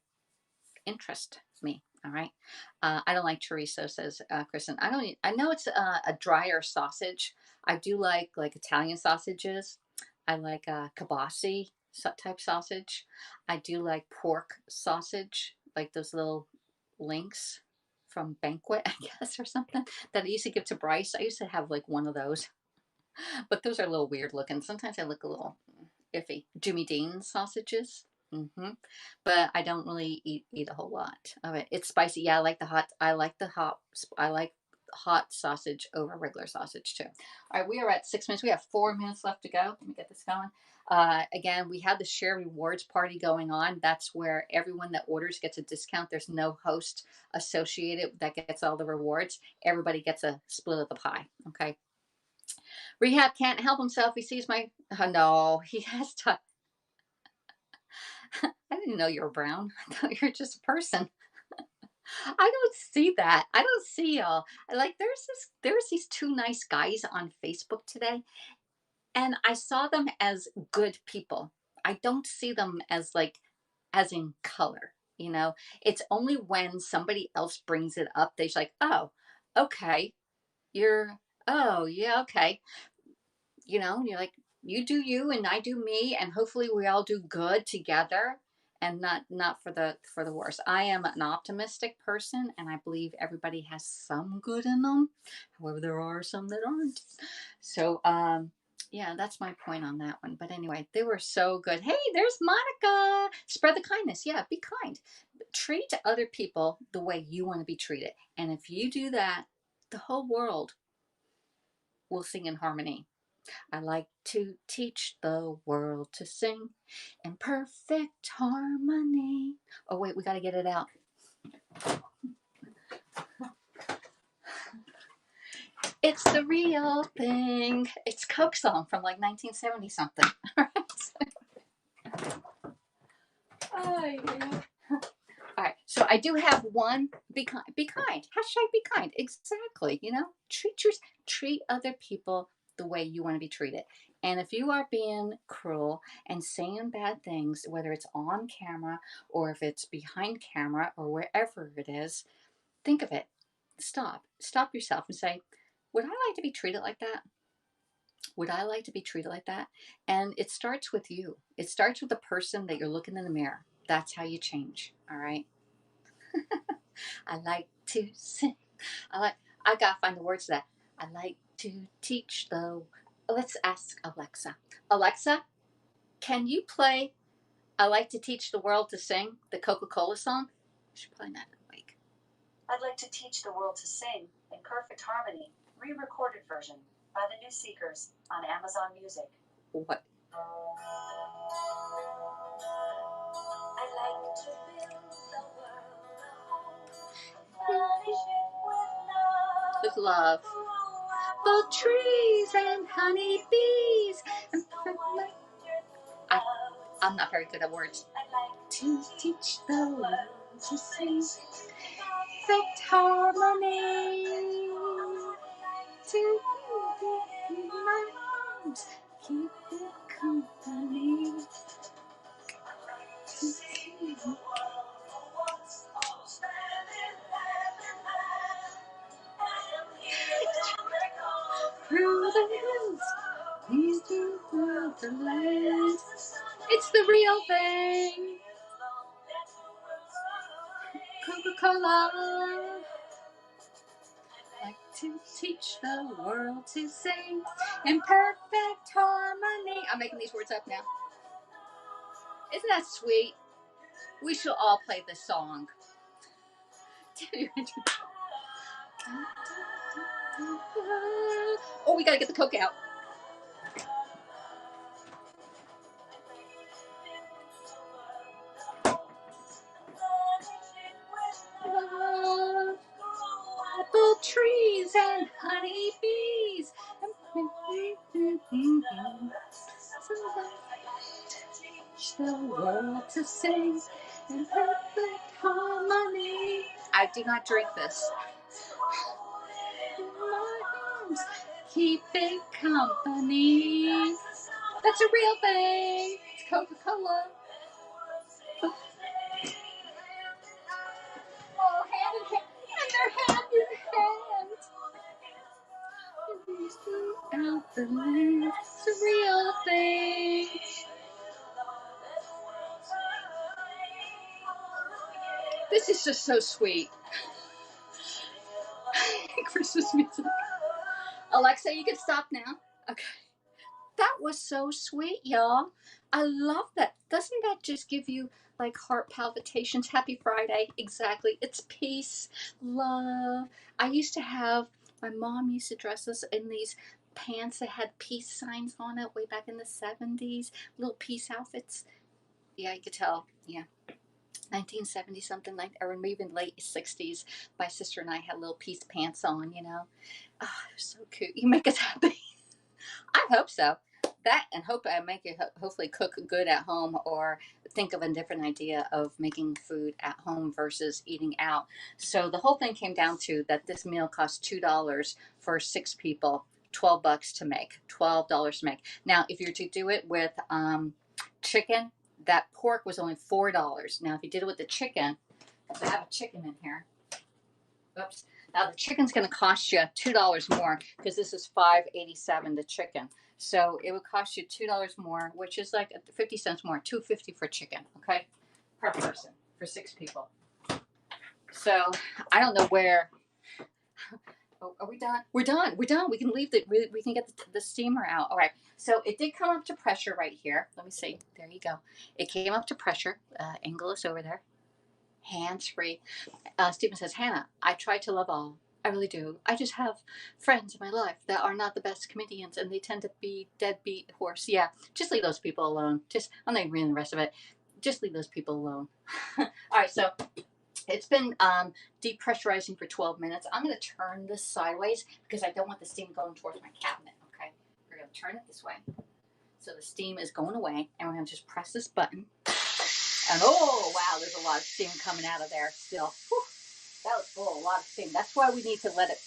interest me. All right. I don't like chorizo, says Kristen. I don't. I know it's a drier sausage. I do like Italian sausages. I like kibasi type sausage. I do like pork sausage, like those little links from Banquet, I guess, or something that I used to give to Bryce. I used to have like one of those, but those are a little weird looking. Sometimes I look a little iffy. Jimmy Dean sausages. But I don't really eat a whole lot of it. It's spicy. Yeah, I like the hot. I like the hot. I like hot sausage over regular sausage too. All right, we are at 6 minutes. We have 4 minutes left to go. Let me get this going. Again, we have the share rewards party going on. That's where everyone that orders gets a discount. There's no host associated that gets all the rewards. Everybody gets a split of the pie. Okay. Rehab can't help himself. He sees my. Oh no, he has to. I didn't know you were brown. I thought you were just a person. I don't see that. I don't see y'all. Like there's these two nice guys on Facebook today, and I saw them as good people. I don't see them as like as in color. It's only when somebody else brings it up, they're like, oh, okay, you're, oh yeah, okay. And you're like, you do you and I do me, and hopefully we all do good together, and not for the worse. I am an optimistic person, and I believe everybody has some good in them. However, there are some that aren't. So yeah, that's my point on that one. But anyway, they were so good. Hey, there's Monica. Spread the kindness. Yeah, be kind. Treat other people the way you want to be treated, and if you do that, the whole world will sing in harmony. I like to teach the world to sing in perfect harmony. Oh, wait, we got to get it out. It's the real thing. It's Coke song from like 1970 something. Oh, yeah. All right, so I do have one. Be kind. Be kind. Hashtag be kind. Exactly. Treat other people the way you want to be treated. And if you are being cruel and saying bad things, whether it's on camera or if it's behind camera or wherever it is, think of it. Stop yourself and say, would I like to be treated like that? Would I like to be treated like that? And it starts with you. It starts with the person that you're looking in the mirror. That's how you change. All right. I like to sing. I gotta find the words to that. I like to teach the. Let's ask Alexa. Alexa, can you play I Like to Teach the World to Sing, the Coca-Cola song? I should play that in a week. I'd like to teach the world to sing in perfect harmony, re-recorded version by the New Seekers on Amazon Music. What? I like to build the world a home, furnish it With love. Full trees and honeybees. I'm not very good at words. To teach the world to sing perfect harmony. To keep in my arms, keep it company. To see the through the hills, through the land. It's the real thing. Coca-Cola. Like to teach the world to sing in perfect harmony. I'm making these words up now. Isn't that sweet? We should all play this song. Oh, we gotta get the Coke out. Apple trees and honeybees. Teach the world to sing in perfect harmony. I do not drink this. In my arms, keep it company. That's a real thing. It's Coca-Cola. Oh, hand in hand. And they're hand in hand. throughout the land. Surreal things. This is just so sweet. Christmas music. Alexa, you can stop now. Okay. That was so sweet, y'all. I love that. Doesn't that just give you like heart palpitations? Happy Friday. Exactly. It's peace, love. I used to have, my mom used to dress us in these pants that had peace signs on it way back in the 70s. Little peace outfits. Yeah, you could tell. Yeah. 1970 something, like, or maybe even late 60s. My sister and I had little peace pants on, you know. Oh, so cute. You make us happy. I hope so. That, and hope I make you hopefully cook good at home, or think of a different idea of making food at home versus eating out. So the whole thing came down to that this meal cost $2 for 6 people, $12 to make, $12 to make. Now, if you're to do it with chicken, that pork was only $4. Now, if you did it with the chicken, because I have a chicken in here. Oops. Now the chicken's going to cost you $2 more, because this is $5.87 the chicken. So it would cost you $2 more, which is like 50 cents more, $2.50 for chicken, okay, per person for 6 people. So I don't know where. Oh, are we done? We're done. We're done. We can leave we can get the steamer out. All right. So it did come up to pressure right here. Let me see. There you go. It came up to pressure. Angle is over there. Hands free. Stephen says, Hannah, I try to love all. I really do. I just have friends in my life that are not the best comedians, and they tend to be deadbeat horse. Yeah, just leave those people alone. I'm not even reading the rest of it. Just leave those people alone. All right, so it's been depressurizing for 12 minutes. I'm going to turn this sideways because I don't want the steam going towards my cabinet, okay? We're going to turn it this way. So the steam is going away, and we're going to just press this button. And oh, wow, there's a lot of steam coming out of there still. Whew, that was full, a lot of steam. That's why we need to let it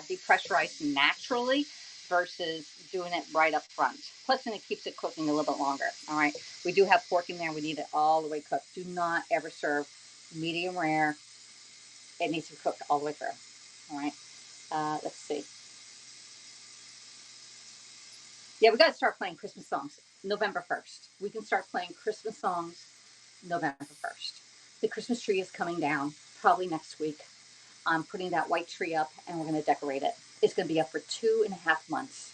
depressurize naturally versus doing it right up front. Plus, then it keeps it cooking a little bit longer. All right. We do have pork in there. We need it all the way cooked. Do not ever serve medium rare. It needs to be cooked all the way through. All right. Let's see. Yeah, we got to start playing Christmas songs November 1st. We can start playing Christmas songs November 1st. The Christmas tree is coming down probably next week. I'm putting that white tree up, and we're going to decorate it. It's going to be up for 2.5 months.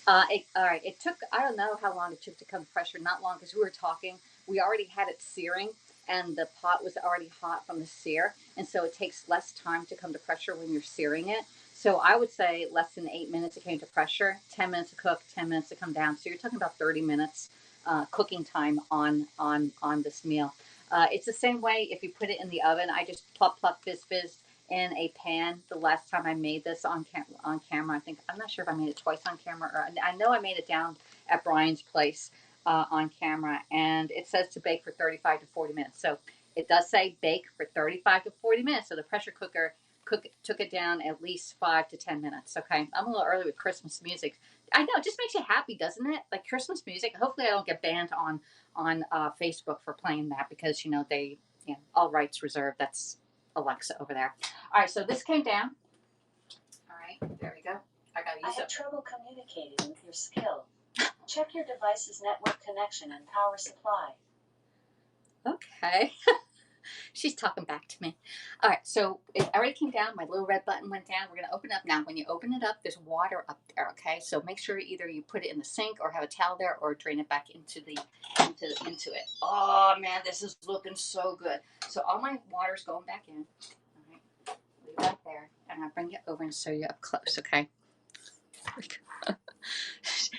All right, it took, I don't know how long it took to come to pressure. Not long, because we were talking. We already had it searing, and the pot was already hot from the sear, and so it takes less time to come to pressure when you're searing it. So I would say less than 8 minutes it came to pressure, 10 minutes to cook, 10 minutes to come down. So you're talking about 30 minutes cooking time on this meal. It's the same way if you put it in the oven. I just plop, fizz in a pan. The last time I made this on camera, I think, I'm not sure if I made it twice on camera, or I know I made it down at Brian's place on camera, and it says to bake for 35 to 40 minutes. So it does say bake for 35 to 40 minutes. So the pressure cooker took it down at least 5 to 10 minutes. Okay, I'm a little early with Christmas music. I know, it just makes you happy, doesn't it? Like Christmas music. Hopefully I don't get banned on Facebook for playing that, because they, all rights reserved. That's Alexa over there. All right, so this came down. All right, there we go. I have trouble communicating with your skill. Check your device's network connection and power supply. Okay. She's talking back to me. All right, so it already came down. My little red button went down. We're going to open it up now. When you open it up, there's water up there, okay? So make sure either you put it in the sink or have a towel there, or drain it back into it. Oh, man, this is looking so good. So all my water's going back in. All right, leave that there, and I'll bring it over and show you up close, okay?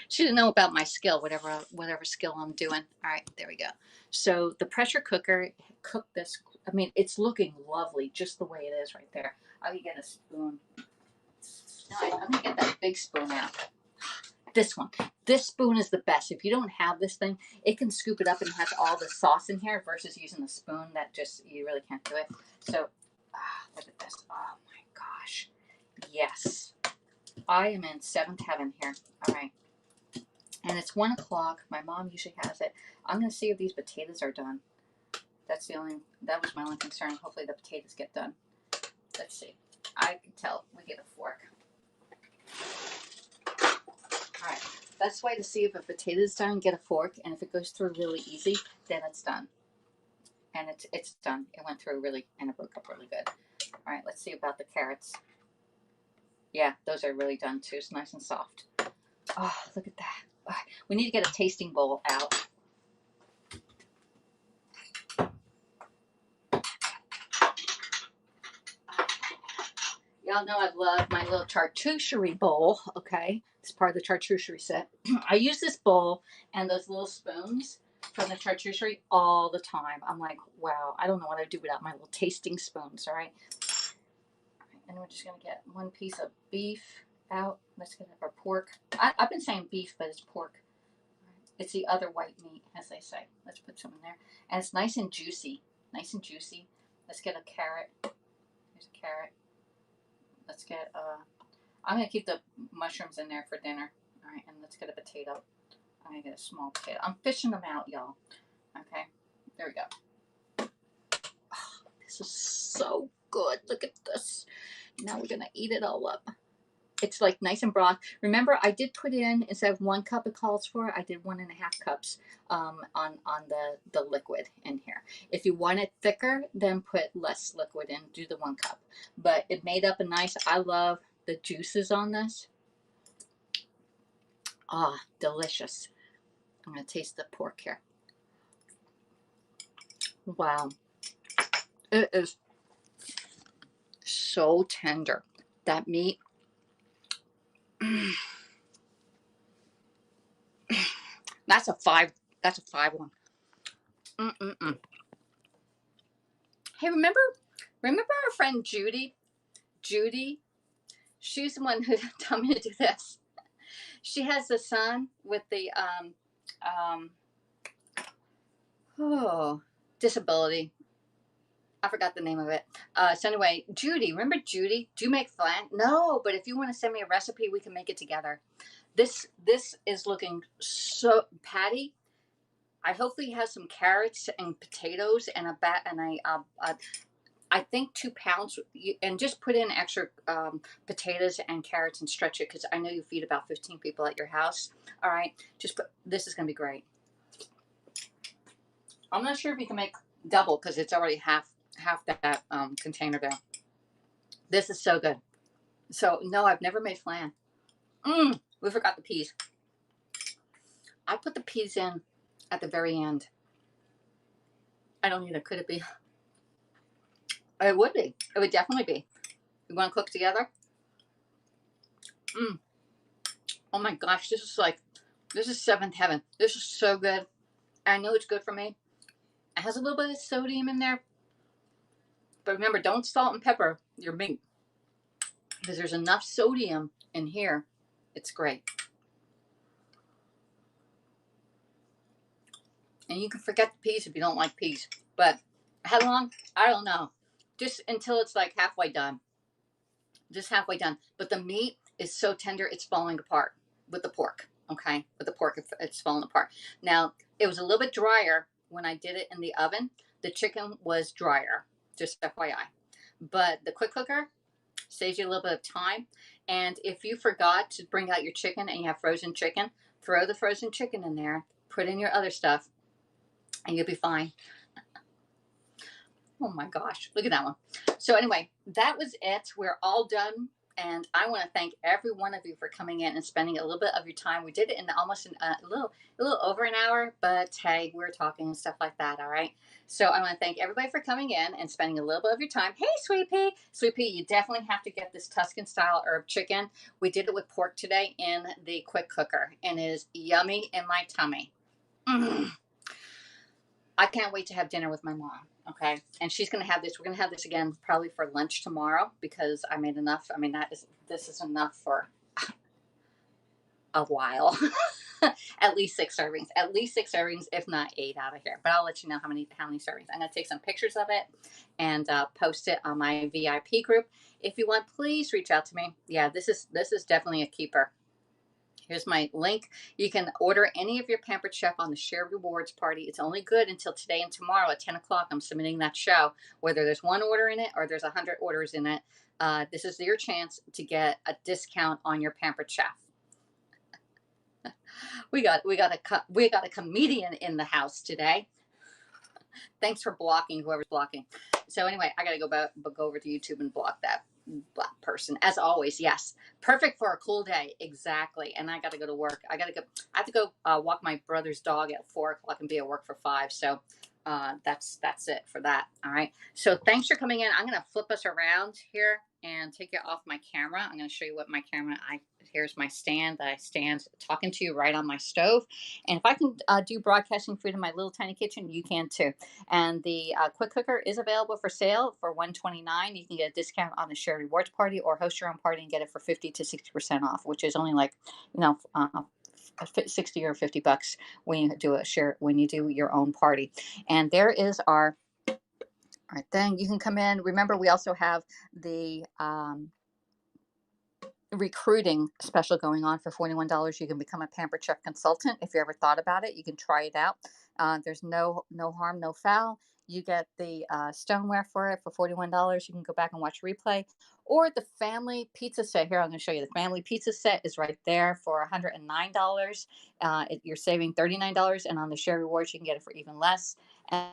She didn't know about my skill, whatever skill I'm doing. All right, there we go. So the pressure cooker cooked this. I mean, it's looking lovely just the way it is right there. I'm gonna get a spoon. No, I'm gonna get that big spoon out. This one. This spoon is the best. If you don't have this thing, it can scoop it up and has all the sauce in here, versus using the spoon that you really can't do it. So, look at this. Oh my gosh. Yes. I am in seventh heaven here. All right. And it's 1 o'clock. My mom usually has it. I'm going to see if these potatoes are done. That was my only concern. Hopefully the potatoes get done. Let's see. I can tell. We get a fork. All right. Best way to see if a potato's done, get a fork, and if it goes through really easy, then it's done. And it's done. It went through really, and it broke up really good. All right, let's see about the carrots. Yeah, those are really done too. It's nice and soft. Oh, look at that. Oh, we need to get a tasting bowl out. Y'all know I love my little charcuterie bowl, okay? It's part of the charcuterie set. I use this bowl and those little spoons from the charcuterie all the time. I'm like, wow, I don't know what I'd do without my little tasting spoons, all right? And we're just going to get one piece of beef out. Let's get our pork. I've been saying beef, but it's pork. It's the other white meat, as they say. Let's put some in there. And it's nice and juicy. Nice and juicy. Let's get a carrot. Here's a carrot. Let's get, I'm going to keep the mushrooms in there for dinner. All right, and let's get a potato. I'm going to get a small potato. I'm fishing them out, y'all. Okay, there we go. Oh, this is so good. Look at this. Now we're going to eat it all up. It's like nice and broth. Remember, I did put in, instead of 1 cup it calls for, I did 1.5 cups on the liquid in here. If you want it thicker, then put less liquid in, do the 1 cup. But it made up a nice, I love the juices on this. Ah, delicious. I'm going to taste the pork here. Wow. It is so tender. That meat. That's a 5. That's a 5 one. Hey, remember our friend Judy? Judy, she's the one who told me to do this. She has a son with the disability. I forgot the name of it. So anyway, Judy, remember Judy? Do you make flan? No, but if you want to send me a recipe, we can make it together. This is looking so, Patty, I hopefully has some carrots and potatoes and I think 2 pounds, and just put in extra potatoes and carrots and stretch it, because I know you feed about 15 people at your house. All right, just put, this is going to be great. I'm not sure if you can make double because it's already half that container there. This is so good. So no, I've never made flan. We forgot the peas. I put the peas in at the very end. I don't either. Could it be? It would be. It would definitely be. You want to cook together? Oh my gosh, this is 7th heaven. This is so good. I know it's good for me. It has a little bit of sodium in there. But remember, don't salt and pepper your meat, because there's enough sodium in here. It's great. And you can forget the peas if you don't like peas. But how long? I don't know. Just until it's like halfway done. Just halfway done. But the meat is so tender, it's falling apart with the pork. Okay? With the pork, it's falling apart. Now, it was a little bit drier when I did it in the oven. The chicken was drier, just FYI. But the quick cooker saves you a little bit of time. And if you forgot to bring out your chicken and you have frozen chicken, throw the frozen chicken in there, put in your other stuff, and you'll be fine. Oh my gosh, look at that one. So anyway, that was it. We're all done. And I want to thank every one of you for coming in and spending a little bit of your time. We did it in almost a little over an hour, but hey, we're talking and stuff like that, all right? So I want to thank everybody for coming in and spending a little bit of your time. Hey, Sweet Pea. Sweet Pea, you definitely have to get this Tuscan-style herb chicken. We did it with pork today in the quick cooker, and it is yummy in my tummy. I can't wait to have dinner with my mom. Okay. And she's going to have this. We're going to have this again probably for lunch tomorrow, because I made enough. I mean, this is enough for a while. At least 6 servings. At least 6 servings, if not 8 out of here. But I'll let you know how many servings. I'm going to take some pictures of it and post it on my VIP group. If you want, please reach out to me. Yeah, this is definitely a keeper. Here's my link. You can order any of your Pampered Chef on the Share Rewards party. It's only good until today and tomorrow at 10 o'clock. I'm submitting that show. Whether there's 1 order in it or there's 100 orders in it, this is your chance to get a discount on your Pampered Chef. we got a comedian in the house today. Thanks for blocking whoever's blocking. So anyway, I gotta go over to YouTube and block that black person. As always, yes, perfect for a cool day. Exactly. And I gotta go to work. I have to go walk my brother's dog at 4 o'clock and be at work for 5. So that's it for that. All right. So thanks for coming in. I'm gonna flip us around here and take it off my camera. I'm gonna show you what my camera. Here's my stand that I stand talking to you right on my stove. And if I can do broadcasting food in my little tiny kitchen, you can too. And the quick cooker is available for sale for $129. You can get a discount on the Share Rewards party or host your own party and get it for 50 to 60% off, which is only like, you know, 60 or $50 when you do your own party. And there is our all right thing. You can come in. Remember, we also have the recruiting special going on for $41. You can become a Pampered Chef consultant. If you ever thought about it, you can try it out. There's no harm, no foul. You get the stoneware for it for $41. You can go back and watch replay, or the family pizza set. Here, I'm going to show you the family pizza set is right there for $109. You're saving $39, and on the Share Rewards, you can get it for even less. And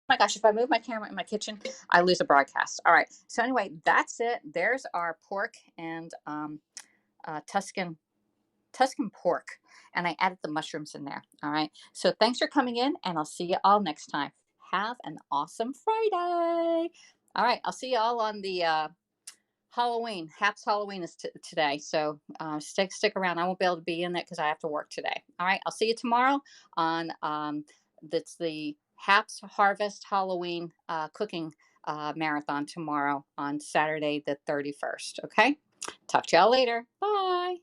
my gosh, if I move my camera in my kitchen, I lose a broadcast. All right. So anyway, that's it. There's our pork and Tuscan pork, and I added the mushrooms in there. All right. So thanks for coming in, and I'll see you all next time. Have an awesome Friday. All right. I'll see you all on the Halloween. Haps Halloween is today, so stick around. I won't be able to be in it because I have to work today. All right. I'll see you tomorrow on that's the Haps Harvest Halloween cooking marathon tomorrow on Saturday the 31st. Okay. Talk to y'all later. Bye.